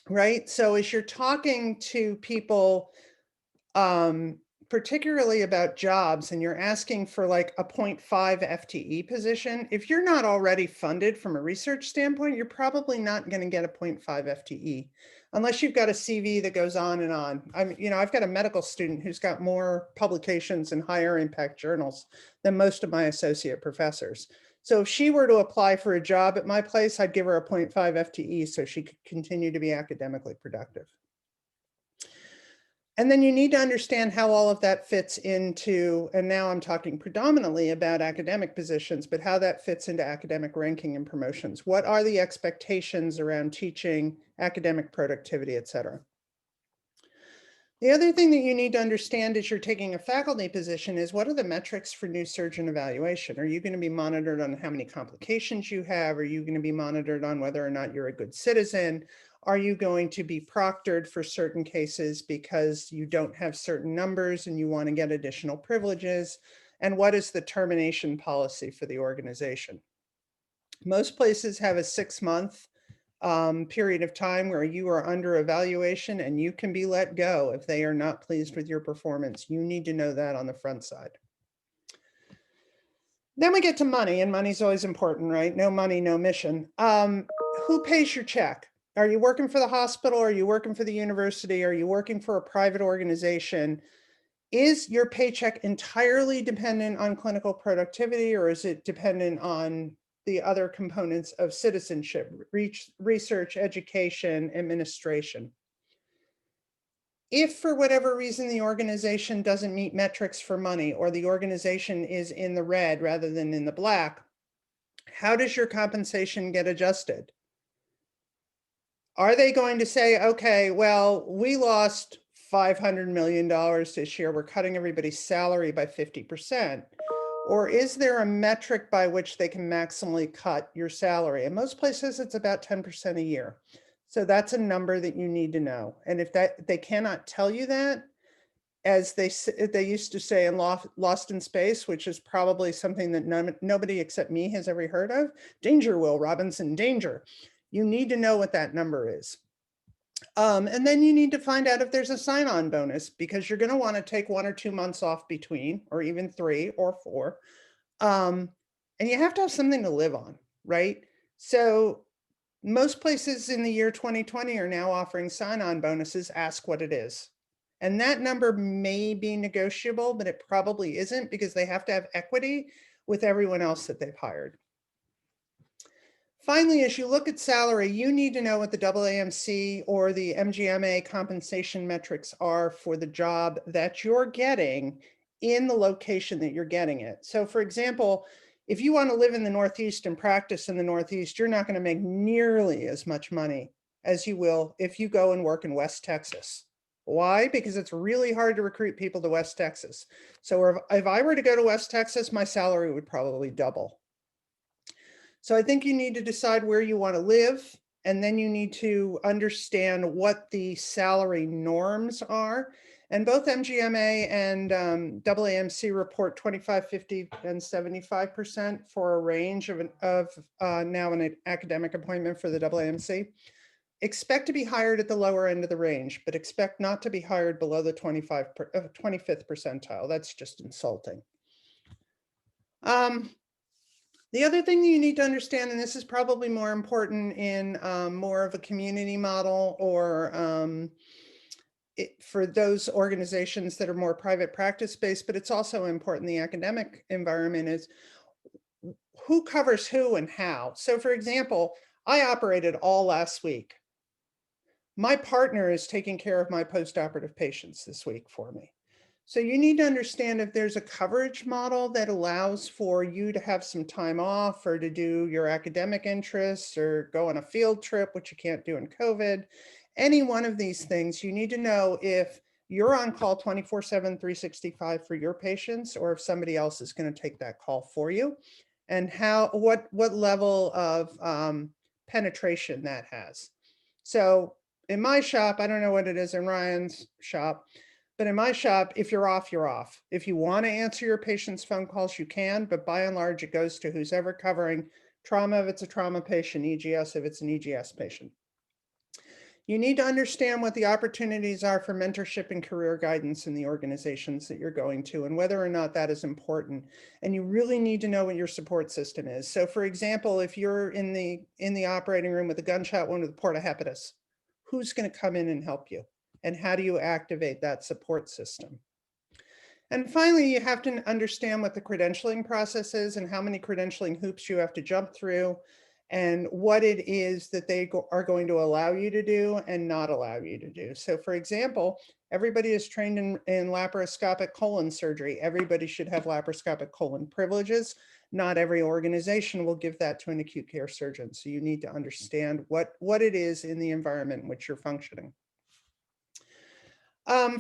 right? So as you're talking to people, particularly about jobs, and you're asking for like a 0.5 FTE position, if you're not already funded from a research standpoint, you're probably not going to get a 0.5 FTE unless you've got a CV that goes on and on. I've got a medical student who's got more publications in higher impact journals than most of my associate professors. So if she were to apply for a job at my place, I'd give her a 0.5 FTE so she could continue to be academically productive. And then you need to understand how all of that fits into, and now I'm talking predominantly about academic positions, but how that fits into academic ranking and promotions. What are the expectations around teaching, academic productivity, et cetera? The other thing that you need to understand as you're taking a faculty position is, what are the metrics for new surgeon evaluation? Are you going to be monitored on how many complications you have? Are you going to be monitored on whether or not you're a good citizen? Are you going to be proctored for certain cases because you don't have certain numbers and you want to get additional privileges? And what is the termination policy for the organization? Most places have a 6-month period of time where you are under evaluation and you can be let go if they are not pleased with your performance. You need to know that on the front side. Then we get to money, and money's always important, right? No money, no mission. Who pays your check? Are you working for the hospital? Are you working for the university? Are you working for a private organization? Is your paycheck entirely dependent on clinical productivity, or is it dependent on the other components of citizenship, research, education, administration? If for whatever reason the organization doesn't meet metrics for money, or the organization is in the red rather than in the black, how does your compensation get adjusted? Are they going to say, okay, well, we lost $500 million this year, we're cutting everybody's salary by 50%. Or is there a metric by which they can maximally cut your salary? In most places, it's about 10% a year. So that's a number that you need to know. And if they cannot tell you that, as they used to say in Lost in Space, which is probably something that nobody except me has ever heard of, danger, Will Robinson, danger. You need to know what that number is. And then you need to find out if there's a sign-on bonus, because you're going to want to take 1 or 2 months off between, or even 3 or 4. And you have to have something to live on, right? So most places in the year 2020 are now offering sign-on bonuses. Ask what it is. And that number may be negotiable, but it probably isn't, because they have to have equity with everyone else that they've hired. Finally, as you look at salary, you need to know what the AAMC or the MGMA compensation metrics are for the job that you're getting in the location that you're getting it. So for example, if you want to live in the Northeast and practice in the Northeast, you're not going to make nearly as much money as you will if you go and work in West Texas. Why? Because it's really hard to recruit people to West Texas. So if I were to go to West Texas, my salary would probably double. So I think you need to decide where you want to live, and then you need to understand what the salary norms are. And both MGMA and AAMC report 25, 50, and 75% for a range of now an academic appointment for the AAMC. Expect to be hired at the lower end of the range, but expect not to be hired below the 25th percentile. That's just insulting. The other thing that you need to understand, and this is probably more important in more of a community model, or for those organizations that are more private practice based, but it's also important in the academic environment, is who covers who and how. So for example, I operated all last week. My partner is taking care of my postoperative patients this week for me. So you need to understand if there's a coverage model that allows for you to have some time off, or to do your academic interests, or go on a field trip, which you can't do in COVID. Any one of these things, you need to know if you're on call 24/7, 365 for your patients, or if somebody else is going to take that call for you, and what level of penetration that has. So in my shop, I don't know what it is in Ryan's shop, but in my shop, if you're off, you're off. If you want to answer your patient's phone calls, you can, but by and large, it goes to who's ever covering trauma if it's a trauma patient, EGS if it's an EGS patient. You need to understand what the opportunities are for mentorship and career guidance in the organizations that you're going to, and whether or not that is important. And you really need to know what your support system is. So for example, if you're in the operating room with a gunshot wound with a portahepatis, who's going to come in and help you? And how do you activate that support system? And finally, you have to understand what the credentialing process is, and how many credentialing hoops you have to jump through, and what it is that they are going to allow you to do and not allow you to do. So for example, everybody is trained in laparoscopic colon surgery. Everybody should have laparoscopic colon privileges. Not every organization will give that to an acute care surgeon. So you need to understand what it is in the environment in which you're functioning.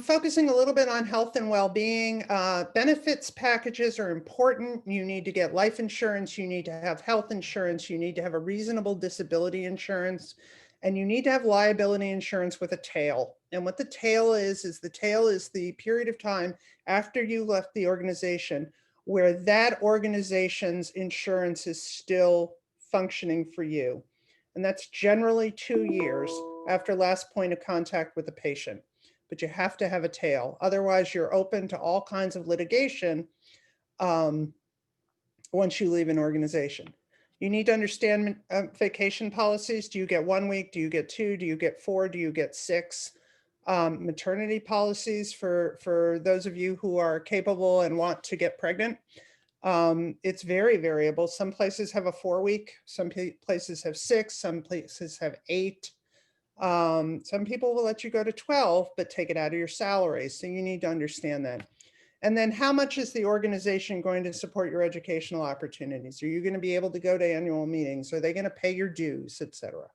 Focusing a little bit on health and well-being, benefits packages are important. You need to get life insurance, you need to have health insurance, you need to have a reasonable disability insurance, and you need to have liability insurance with a tail. And what the tail is the period of time after you left the organization where that organization's insurance is still functioning for you. And that's generally 2 years after last point of contact with the patient. But you have to have a tail. Otherwise, you're open to all kinds of litigation once you leave an organization. You need to understand vacation policies. Do you get 1 week? Do you get 2? Do you get 4? Do you get 6? Maternity policies for those of you who are capable and want to get pregnant. It's very variable. Some places have a 4-week, some places have 6, some places have 8. Some people will let you go to 12, but take it out of your salary. So you need to understand that. And then how much is the organization going to support your educational opportunities? Are you going to be able to go to annual meetings? Are they going to pay your dues, etc.?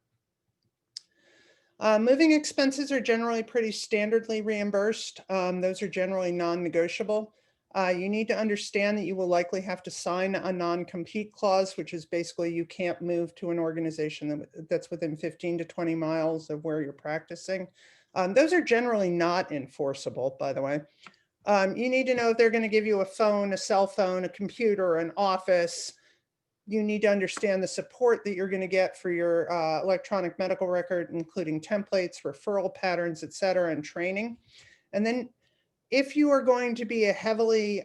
Moving expenses are generally pretty standardly reimbursed. Those are generally non-negotiable. You need to understand that you will likely have to sign a non-compete clause, which is basically you can't move to an organization that's within 15 to 20 miles of where you're practicing. Those are generally not enforceable, by the way. You need to know if they're going to give you a phone, a cell phone, a computer, an office. You need to understand the support that you're going to get for your electronic medical record, including templates, referral patterns, et cetera, and training. And then if you are going to be a heavily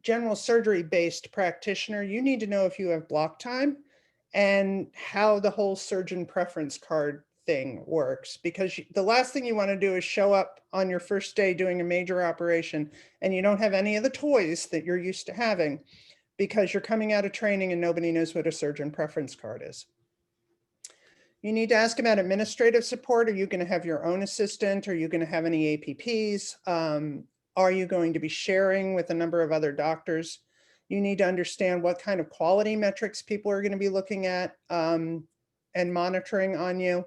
general surgery based practitioner, you need to know if you have block time and how the whole surgeon preference card thing works, because the last thing you want to do is show up on your first day doing a major operation and you don't have any of the toys that you're used to having because you're coming out of training and nobody knows what a surgeon preference card is. You need to ask about administrative support. Are you going to have your own assistant? Are you going to have any APPs? Are you going to be sharing with a number of other doctors? You need to understand what kind of quality metrics people are going to be looking at and monitoring on you.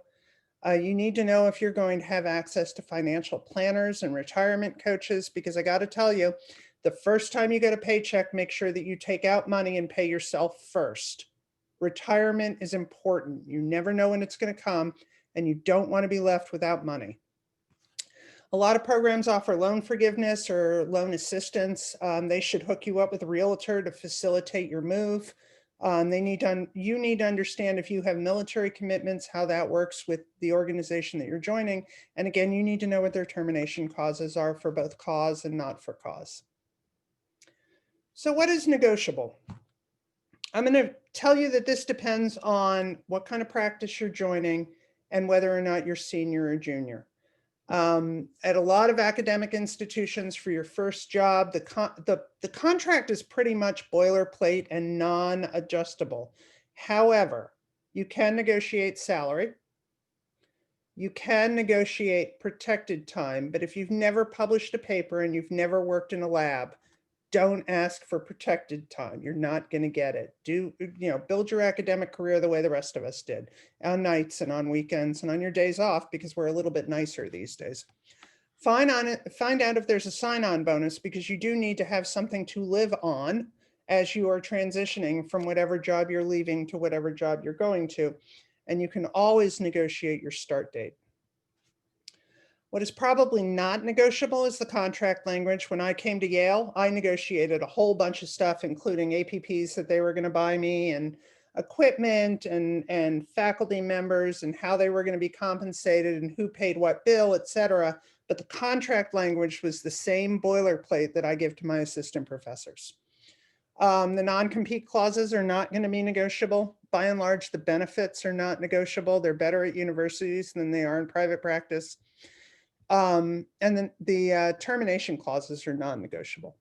You need to know if you're going to have access to financial planners and retirement coaches, because I got to tell you, the first time you get a paycheck, make sure that you take out money and pay yourself first. Retirement is important. You never know when it's going to come, and you don't want to be left without money. A lot of programs offer loan forgiveness or loan assistance. They should hook you up with a realtor to facilitate your move. You need to understand if you have military commitments, how that works with the organization that you're joining. And again, you need to know what their termination causes are for both cause and not for cause. So what is negotiable? I'm going to tell you that this depends on what kind of practice you're joining and whether or not you're senior or junior. At a lot of academic institutions, for your first job, the contract is pretty much boilerplate and non-adjustable. However, you can negotiate salary. You can negotiate protected time, but if you've never published a paper and you've never worked in a lab, don't ask for protected time. You're not going to get it. Build your academic career the way the rest of us did, on nights and on weekends and on your days off, because we're a little bit nicer these days. Find out if there's a sign-on bonus, because you do need to have something to live on as you are transitioning from whatever job you're leaving to whatever job you're going to. And you can always negotiate your start date. What is probably not negotiable is the contract language. When I came to Yale, I negotiated a whole bunch of stuff, including APPs that they were going to buy me, and equipment, and faculty members, and how they were going to be compensated, and who paid what bill, et cetera. But the contract language was the same boilerplate that I give to my assistant professors. The non-compete clauses are not going to be negotiable. By and large, the benefits are not negotiable. They're better at universities than they are in private practice. And then the termination clauses are non-negotiable,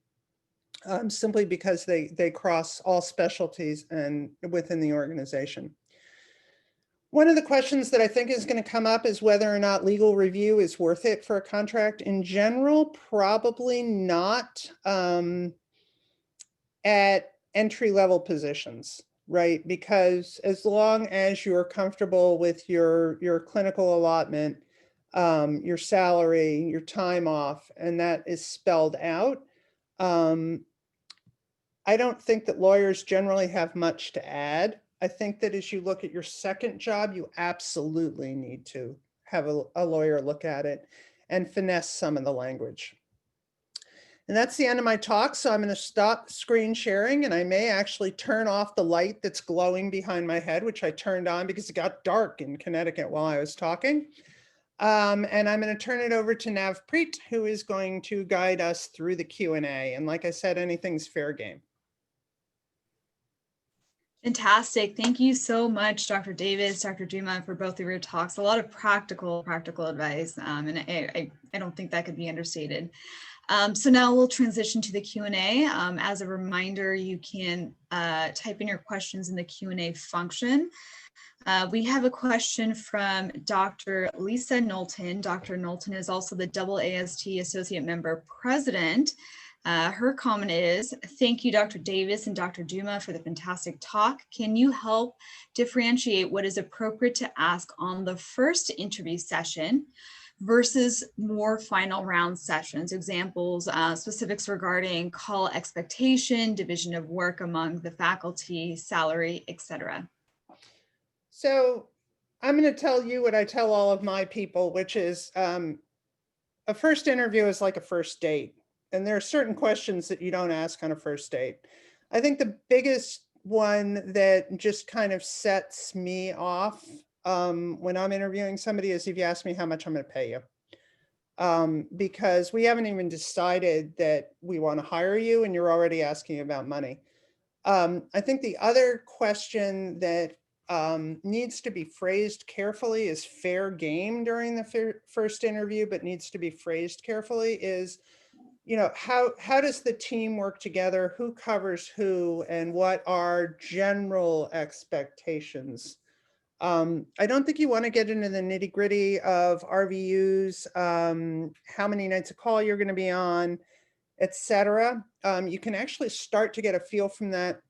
simply because they cross all specialties and within the organization. One of the questions that I think is going to come up is whether or not legal review is worth it for a contract. In general, probably not at entry-level positions, right? Because as long as you're comfortable with your clinical allotment, your salary, your time off, and that is spelled out, I don't think that lawyers generally have much to add. I think that as you look at your second job, you absolutely need to have a lawyer look at it and finesse some of the language. And that's the end of my talk. So I'm going to stop screen sharing, and I may actually turn off the light that's glowing behind my head, which I turned on because it got dark in Connecticut while I was talking. And I'm going to turn it over to Navpreet, who is going to guide us through the Q&A. And like I said, anything's fair game. Fantastic. Thank you so much, Dr. Davis, Dr. Dumas, for both of your talks. A lot of practical advice, and I don't think that could be understated. So now we'll transition to the Q&A. As a reminder, you can type in your questions in the Q&A function. We have a question from Dr. Lisa Knowlton. Dr. Knowlton is also the AAST Associate Member President. Her comment is, thank you, Dr. Davis and Dr. Dumas, for the fantastic talk. Can you help differentiate what is appropriate to ask on the first interview session versus more final round sessions. Examples, specifics regarding call expectation, division of work among the faculty, salary, etc. So I'm going to tell you what I tell all of my people, which is a first interview is like a first date. And there are certain questions that you don't ask on a first date. I think the biggest one that just kind of sets me off when I'm interviewing somebody is if you ask me how much I'm going to pay you. Because we haven't even decided that we want to hire you and you're already asking about money. I think the other question that needs to be phrased carefully is fair game during the first interview, but needs to be phrased carefully is, you know, how does the team work together? Who covers who, and what are general expectations? I don't think you want to get into the nitty gritty of RVUs, how many nights of call you're going to be on, etc. You can actually start to get a feel from that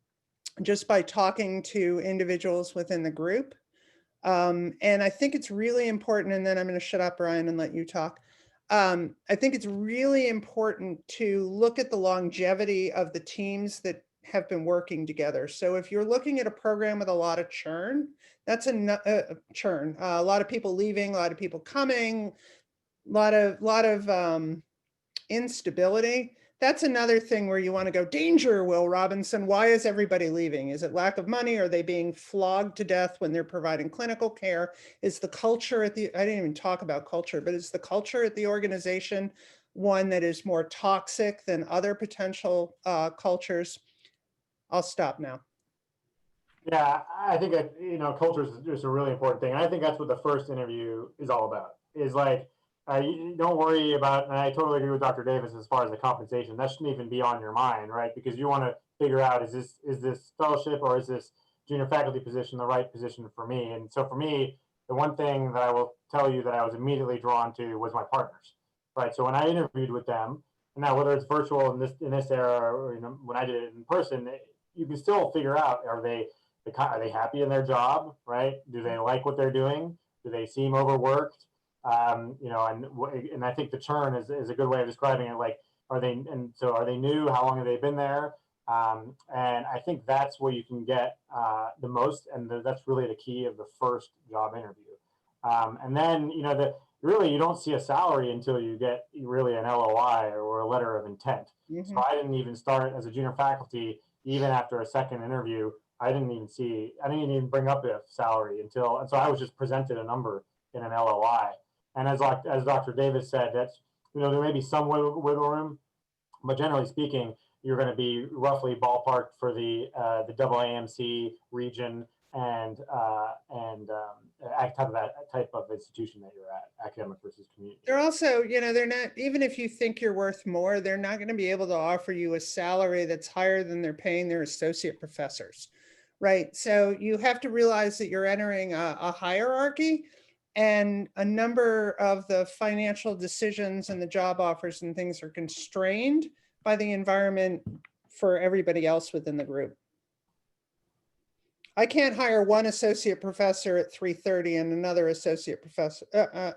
just by talking to individuals within the group. And I think it's really important, and then I'm going to shut up, Ryan, and let you talk. I think it's really important to look at the longevity of the teams that have been working together. So if you're looking at a program with a lot of churn, that's a churn. A lot of people leaving, a lot of people coming, a lot of instability. That's another thing where you want to go, danger, Will Robinson. Why is everybody leaving? Is it lack of money? Are they being flogged to death when they're providing clinical care? Is the culture at the, I didn't even talk about culture, but is the culture at the organization one that is more toxic than other potential cultures? I'll stop now. Yeah, I think that, you know, culture is just a really important thing. And I think that's what the first interview is all about, is like, you don't worry about, and I totally agree with Dr. Davis as far as the compensation. That shouldn't even be on your mind, right? Because you want to figure out, is this fellowship or is this junior faculty position the right position for me? And so for me, the one thing that I will tell you that I was immediately drawn to was my partners, right? So when I interviewed with them, and now whether it's virtual in this era, or, you know, when I did it in person, you can still figure out, are they happy in their job, right? Do they like what they're doing? Do they seem overworked? You know, and I think the churn is a good way of describing it. Like, are they new? How long have they been there? And I think that's where you can get the most, and that's really the key of the first job interview. And then, you know, really you don't see a salary until you get really an LOI or a letter of intent. Mm-hmm. So I didn't even start as a junior faculty, even after a second interview. I didn't even bring up a salary and so I was just presented a number in an LOI. And as Dr. Davis said, that's, you know, there may be some wiggle room, but generally speaking, you're going to be roughly ballparked for the AAMC region and type of institution that you're at, academic versus community. They're also, you know, they're not, even if you think you're worth more, they're not going to be able to offer you a salary that's higher than they're paying their associate professors, right? So you have to realize that you're entering a hierarchy, and a number of the financial decisions and the job offers and things are constrained by the environment for everybody else within the group. I can't hire one associate professor at 330 and another associate professor,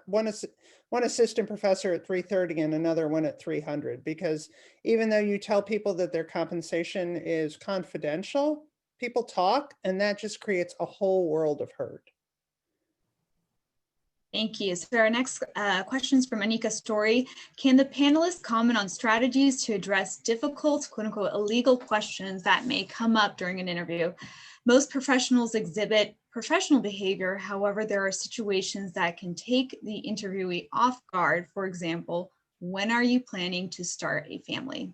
one assistant professor at 330 and another one at 300, because even though you tell people that their compensation is confidential, people talk, and that just creates a whole world of hurt. Thank you. So our next question is from Anika Story. Can the panelists comment on strategies to address difficult, quote unquote, illegal questions that may come up during an interview? Most professionals exhibit professional behavior. However, there are situations that can take the interviewee off guard. For example, when are you planning to start a family?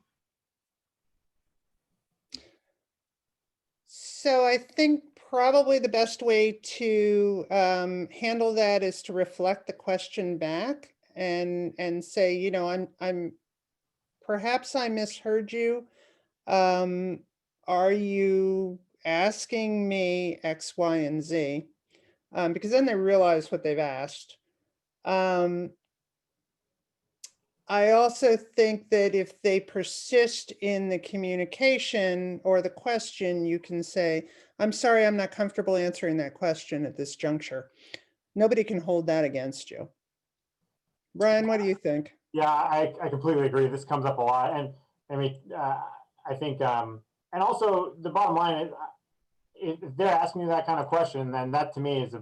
So I think probably the best way to handle that is to reflect the question back and say, you know, perhaps I misheard you. Are you asking me X, Y, and Z? Because then they realize what they've asked. I also think that if they persist in the communication or the question, you can say, I'm sorry, I'm not comfortable answering that question at this juncture. Nobody can hold that against you. Ryan, what do you think? Yeah, I completely agree. This comes up a lot. And I mean, I think, and also the bottom line is, if they're asking you that kind of question, then that to me is a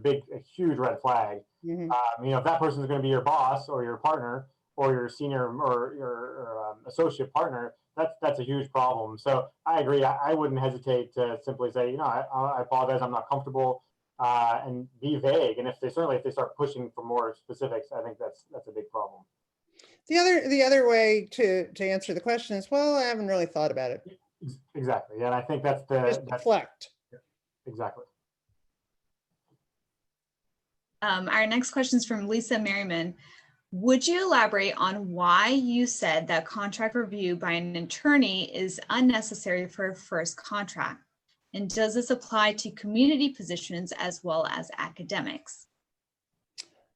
huge red flag. Mhm. You know, if that person is going to be your boss or your partner or your senior or your associate partner, that's a huge problem. So I agree. I wouldn't hesitate to simply say, you know, I apologize, I'm not comfortable, and be vague. And if they start pushing for more specifics, I think that's a big problem. The other way to answer the question is, well, I haven't really thought about it. Exactly. And I think that's Just deflect. exactly. Our next question is from Lisa Merriman. Would you elaborate on why you said that contract review by an attorney is unnecessary for a first contract? And does this apply to community positions as well as academics?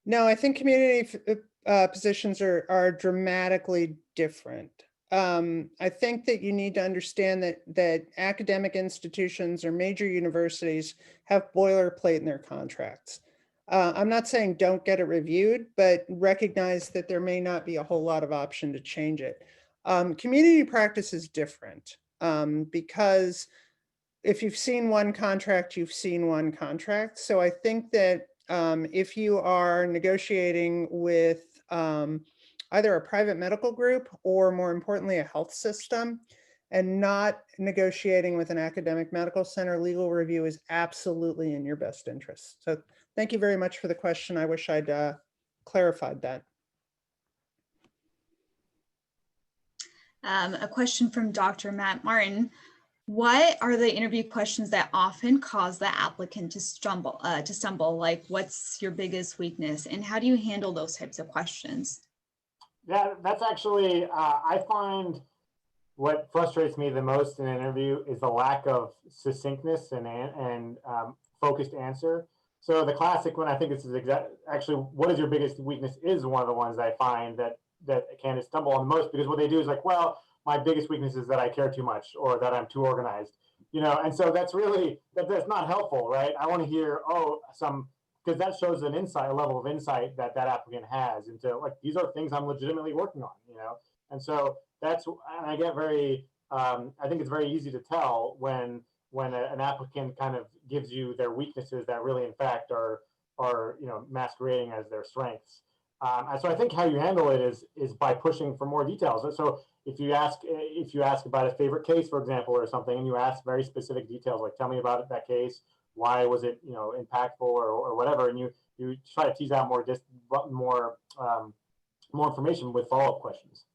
No, I think community positions are dramatically different. I think that you need to understand that academic institutions or major universities have boilerplate in their contracts. I'm not saying don't get it reviewed, but recognize that there may not be a whole lot of option to change it. Community practice is different because if you've seen one contract, you've seen one contract. So I think that if you are negotiating with either a private medical group or more importantly, a health system, and not negotiating with an academic medical center, legal review is absolutely in your best interest. So thank you very much for the question. I wish I'd clarified that. A question from Dr. Matt Martin. What are the interview questions that often cause the applicant to stumble? Like, what's your biggest weakness, and how do you handle those types of questions? Yeah, that's actually, I find what frustrates me the most in an interview is the lack of succinctness and focused answer. So the classic one, I think this is actually, what is your biggest weakness, is one of the ones I find that candidates stumble on the most, because what they do is like, well, my biggest weakness is that I care too much or that I'm too organized, you know, and so that's really, that's not helpful, right? I want to hear, because that shows an insight, a level of insight that applicant has into, like, these are things I'm legitimately working on, you know? And so and I get very, I think it's very easy to tell when an applicant kind of gives you their weaknesses that really, in fact, are you know, masquerading as their strengths. And so I think how you handle it is by pushing for more details. So if you ask about a favorite case, for example, or something, and you ask very specific details, like, tell me about that case, why was it, you know, impactful or whatever, and you try to tease out more information with follow-up questions.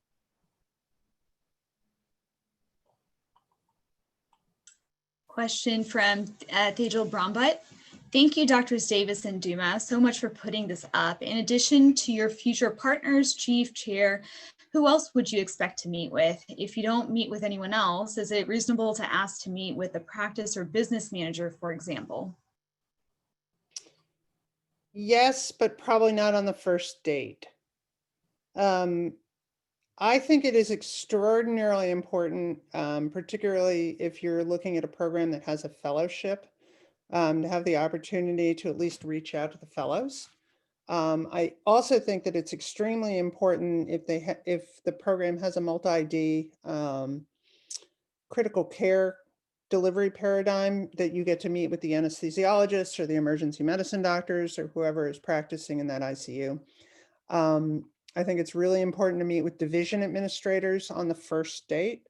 Question from Thajil Brombutt. Thank you, Drs. Davis and Dumas, so much for putting this up. In addition to your future partners, chief, chair, who else would you expect to meet with? If you don't meet with anyone else, is it reasonable to ask to meet with a practice or business manager, for example? Yes, but probably not on the first date. I think it is extraordinarily important, particularly if you're looking at a program that has a fellowship, to have the opportunity to at least reach out to the fellows. I also think that it's extremely important if the program has a multi-D critical care delivery paradigm, that you get to meet with the anesthesiologists or the emergency medicine doctors or whoever is practicing in that ICU. I think it's really important to meet with division administrators on the first date.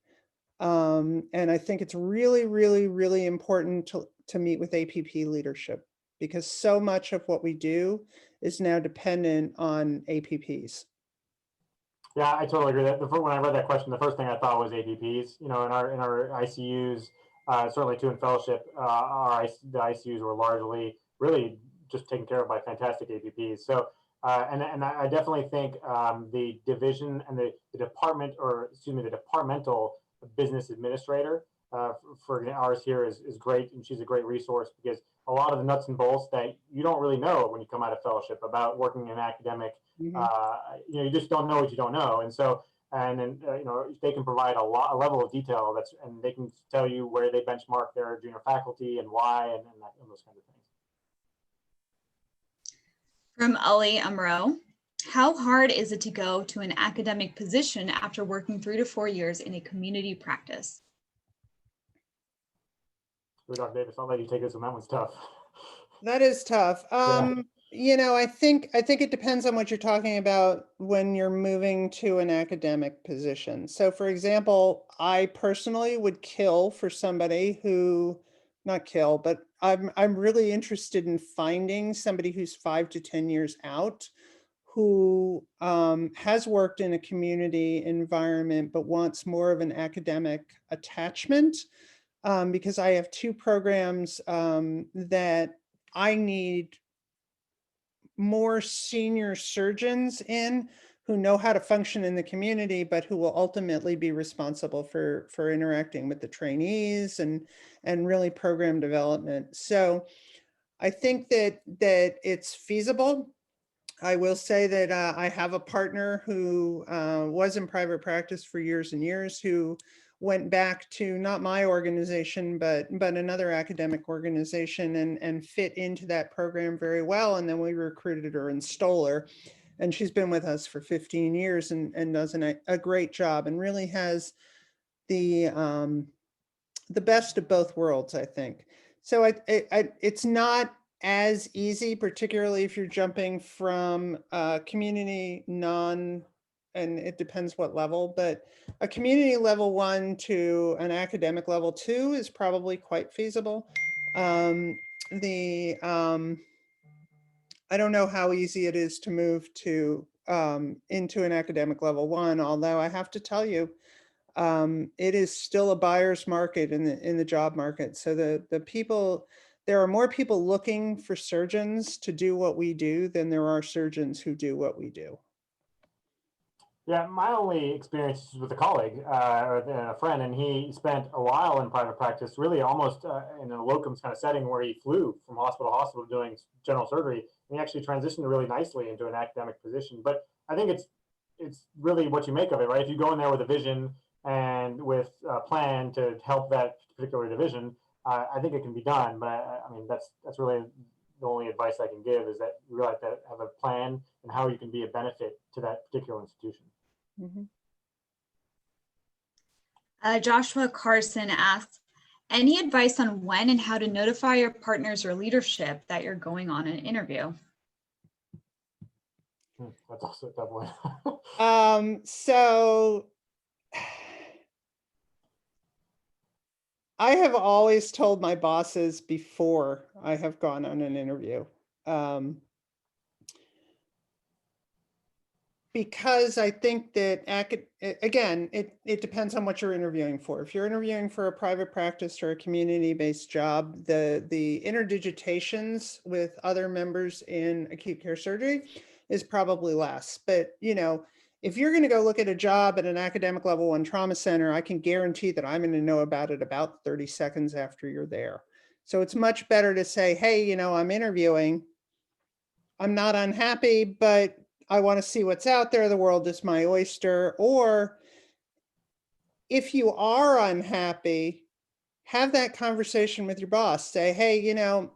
And I think it's really, really, really important to meet with APP leadership, because so much of what we do is now dependent on APPs. Yeah, I totally agree. When I read that question, the first thing I thought was APPs. You know, in our ICUs, certainly too in fellowship, the ICUs were largely really just taken care of by fantastic APPs. So, and I definitely think the division and the department, or excuse me, the departmental business administrator for ours here is great, and she's a great resource, because a lot of the nuts and bolts that you don't really know when you come out of fellowship about working in academic, you know, you just don't know what you don't know. And so, and then, you know, they can provide a level of detail and they can tell you where they benchmark their junior faculty and why, and those kinds of things. From Ali Amro. How hard is it to go to an academic position after working 3 to 4 years in a community practice? Dr. Davis, I'll let you take this one. That one's tough. That is tough. Yeah. You know, I think it depends on what you're talking about when you're moving to an academic position. So for example, I personally would kill for somebody who, not kill, but I'm really interested in finding somebody who's 5 to 10 years out, who has worked in a community environment but wants more of an academic attachment, because I have 2 programs that I need more senior surgeons in, who know how to function in the community, but who will ultimately be responsible for interacting with the trainees and really program development. So I think that it's feasible. I will say that I have a partner who was in private practice for years and years, who went back to not my organization, but another academic organization, and fit into that program very well. And then we recruited her and stole her. And she's been with us for 15 years and does a great job, and really has the best of both worlds, I think. So it's not as easy, particularly if you're jumping from community and it depends what level, but a community level 1 to an academic level 2 is probably quite feasible. I don't know how easy it is to move to into an academic level 1, although I have to tell you, it is still a buyer's market in the job market. So there are more people looking for surgeons to do what we do than there are surgeons who do what we do. Yeah, my only experience is with a colleague or a friend, and he spent a while in private practice, really almost in a locums kind of setting, where he flew from hospital to hospital doing general surgery. And he actually transitioned really nicely into an academic position. But I think it's really what you make of it, right? If you go in there with a vision and with a plan to help that particular division, I think it can be done. But I mean, that's really the only advice I can give, is that you really have to have a plan and how you can be a benefit to that particular institution. Mm-hmm. Joshua Carson asks, any advice on when and how to notify your partners or leadership that you're going on an interview? That's also a tough one. So I have always told my bosses before I have gone on an interview, because I think that, again, it depends on what you're interviewing for. If you're interviewing for a private practice or a community-based job, the interdigitations with other members in acute care surgery is probably less. But, you know, if you're going to go look at a job at an academic level 1 trauma center, I can guarantee that I'm going to know about it about 30 seconds after you're there. So it's much better to say, hey, you know, I'm interviewing. I'm not unhappy, but I want to see what's out there. The world is my oyster. Or if you are unhappy, have that conversation with your boss. Say, hey, you know,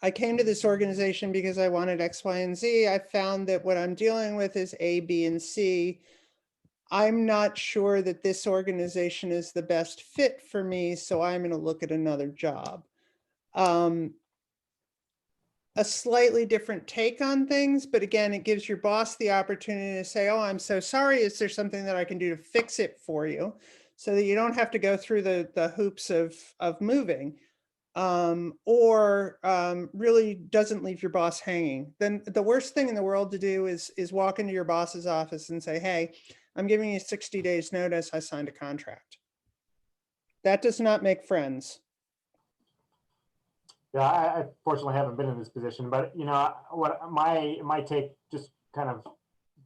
I came to this organization because I wanted X, Y, and Z. I found that what I'm dealing with is A, B, and C. I'm not sure that this organization is the best fit for me, so I'm going to look at another job. A slightly different take on things, but again, it gives your boss the opportunity to say, oh, I'm so sorry. Is there something that I can do to fix it for you, so that you don't have to go through the hoops of moving, or really doesn't leave your boss hanging. Then the worst thing in the world to do is walk into your boss's office and say, hey, I'm giving you 60 days notice. I signed a contract. That does not make friends. Yeah, I fortunately haven't been in this position, but you know, what my take, just kind of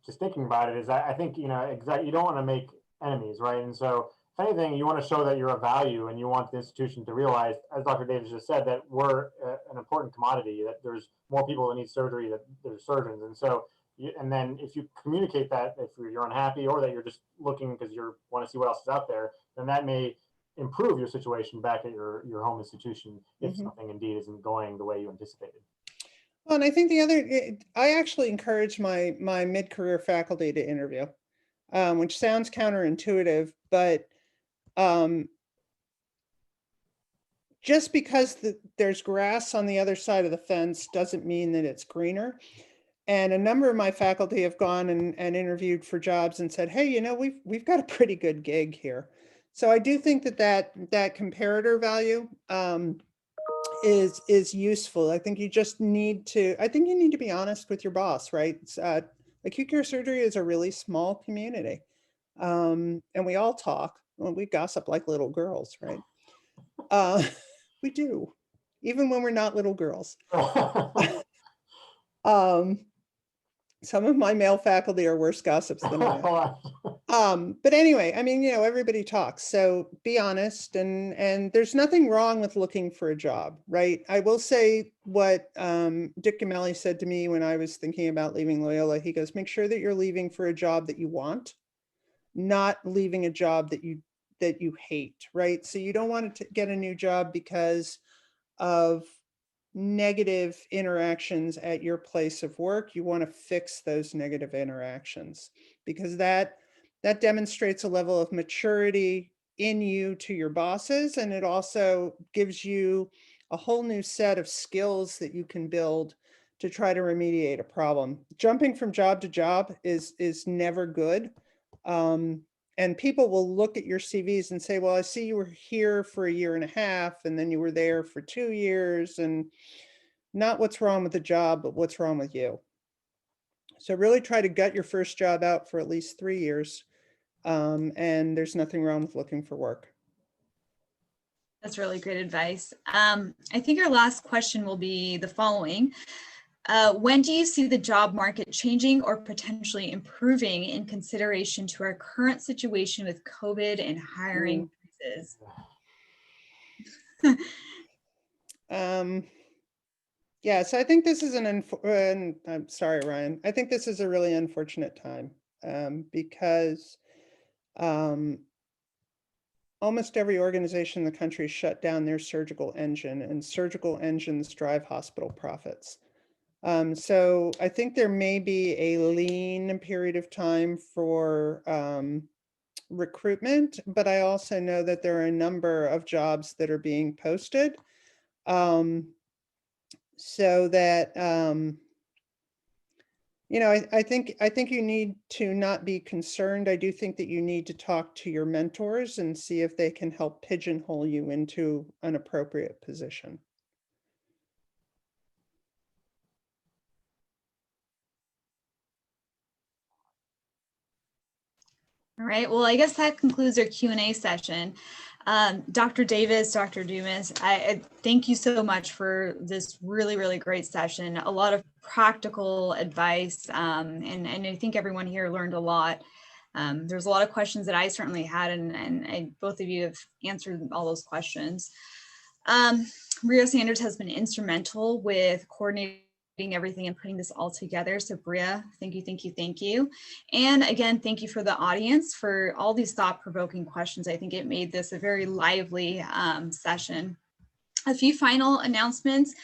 just thinking about it, is I think, you know, exactly, you don't want to make enemies, right? And so if anything, you want to show that you're of value, and you want the institution to realize, as Dr. Davis just said, that we're an important commodity, that there's more people that need surgery, that there's surgeons. And so, and then if you communicate that, if you're unhappy, or that you're just looking because you want to see what else is out there, then that may improve your situation back at your home institution if something indeed isn't going the way you anticipated. Well, and I think I actually encourage my mid-career faculty to interview, which sounds counterintuitive, but just because there's grass on the other side of the fence doesn't mean that it's greener. And a number of my faculty have gone and interviewed for jobs and said, hey, you know, we've got a pretty good gig here. So I do think that comparator value is useful. I think you need to be honest with your boss, right? Acute care surgery is a really small community. And we all talk. Well, we gossip like little girls, right? We do, even when we're not little girls. Some of my male faculty are worse gossips than I am. But anyway, I mean, you know, everybody talks, so be honest, and there's nothing wrong with looking for a job, right? I will say what Dick Gamelli said to me when I was thinking about leaving Loyola. He goes, make sure that you're leaving for a job that you want, not leaving a job that you hate, right? So you don't want to get a new job because of negative interactions at your place of work. You want to fix those negative interactions, because that demonstrates a level of maturity in you to your bosses, and it also gives you a whole new set of skills that you can build to try to remediate a problem. Jumping from job to job is never good. And people will look at your CVs and say, well, I see you were here for a year and a half, and then you were there for 2 years, and not what's wrong with the job, but what's wrong with you. So really try to gut your first job out for at least 3 years. And there's nothing wrong with looking for work. That's really great advice. I think our last question will be the following. When do you see the job market changing or potentially improving in consideration to our current situation with COVID and hiring freezes? Yeah, so I think this is I'm sorry, Ryan. I think this is a really unfortunate time because almost every organization in the country shut down their surgical engine, and surgical engines drive hospital profits. So I think there may be a lean period of time for recruitment, but I also know that there are a number of jobs that are being posted. So that, you know, I think you need to not be concerned. I do think that you need to talk to your mentors and see if they can help pigeonhole you into an appropriate position. All right, well, I guess that concludes our Q&A session. Dr. Davis, Dr. Dumas, I thank you so much for this really, really great session. A lot of practical advice, and I think everyone here learned a lot. There's a lot of questions that I certainly had, and both of you have answered all those questions. Rio Sanders has been instrumental with coordinating everything and putting this all together. So Bria, thank you, thank you, thank you. And again, thank you for the audience for all these thought-provoking questions. I think it made this a very lively session. A few final announcements.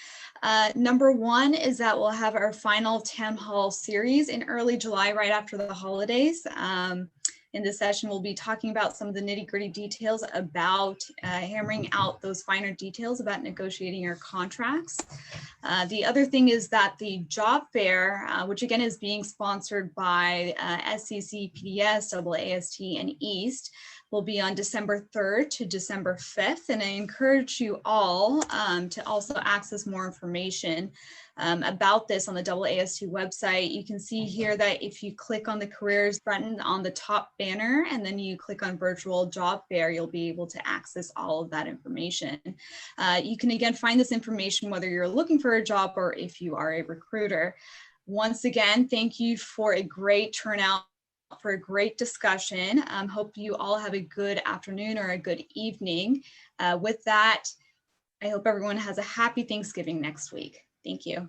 Number one is that we'll have our final Townhall series in early July, right after the holidays. In this session, we'll be talking about some of the nitty-gritty details about hammering out those finer details about negotiating your contracts. The other thing is that the job fair, which again is being sponsored by SCC, PDS, AAST, and East, will be on December 3rd to December 5th. And I encourage you all to also access more information about this on the AAST website. You can see here that if you click on the careers button on the top banner and then you click on virtual job fair, you'll be able to access all of that information. You can again find this information whether you're looking for a job or if you are a recruiter. Once again, thank you for a great turnout, for a great discussion. Hope you all have a good afternoon or a good evening. With that, I hope everyone has a happy Thanksgiving next week. Thank you.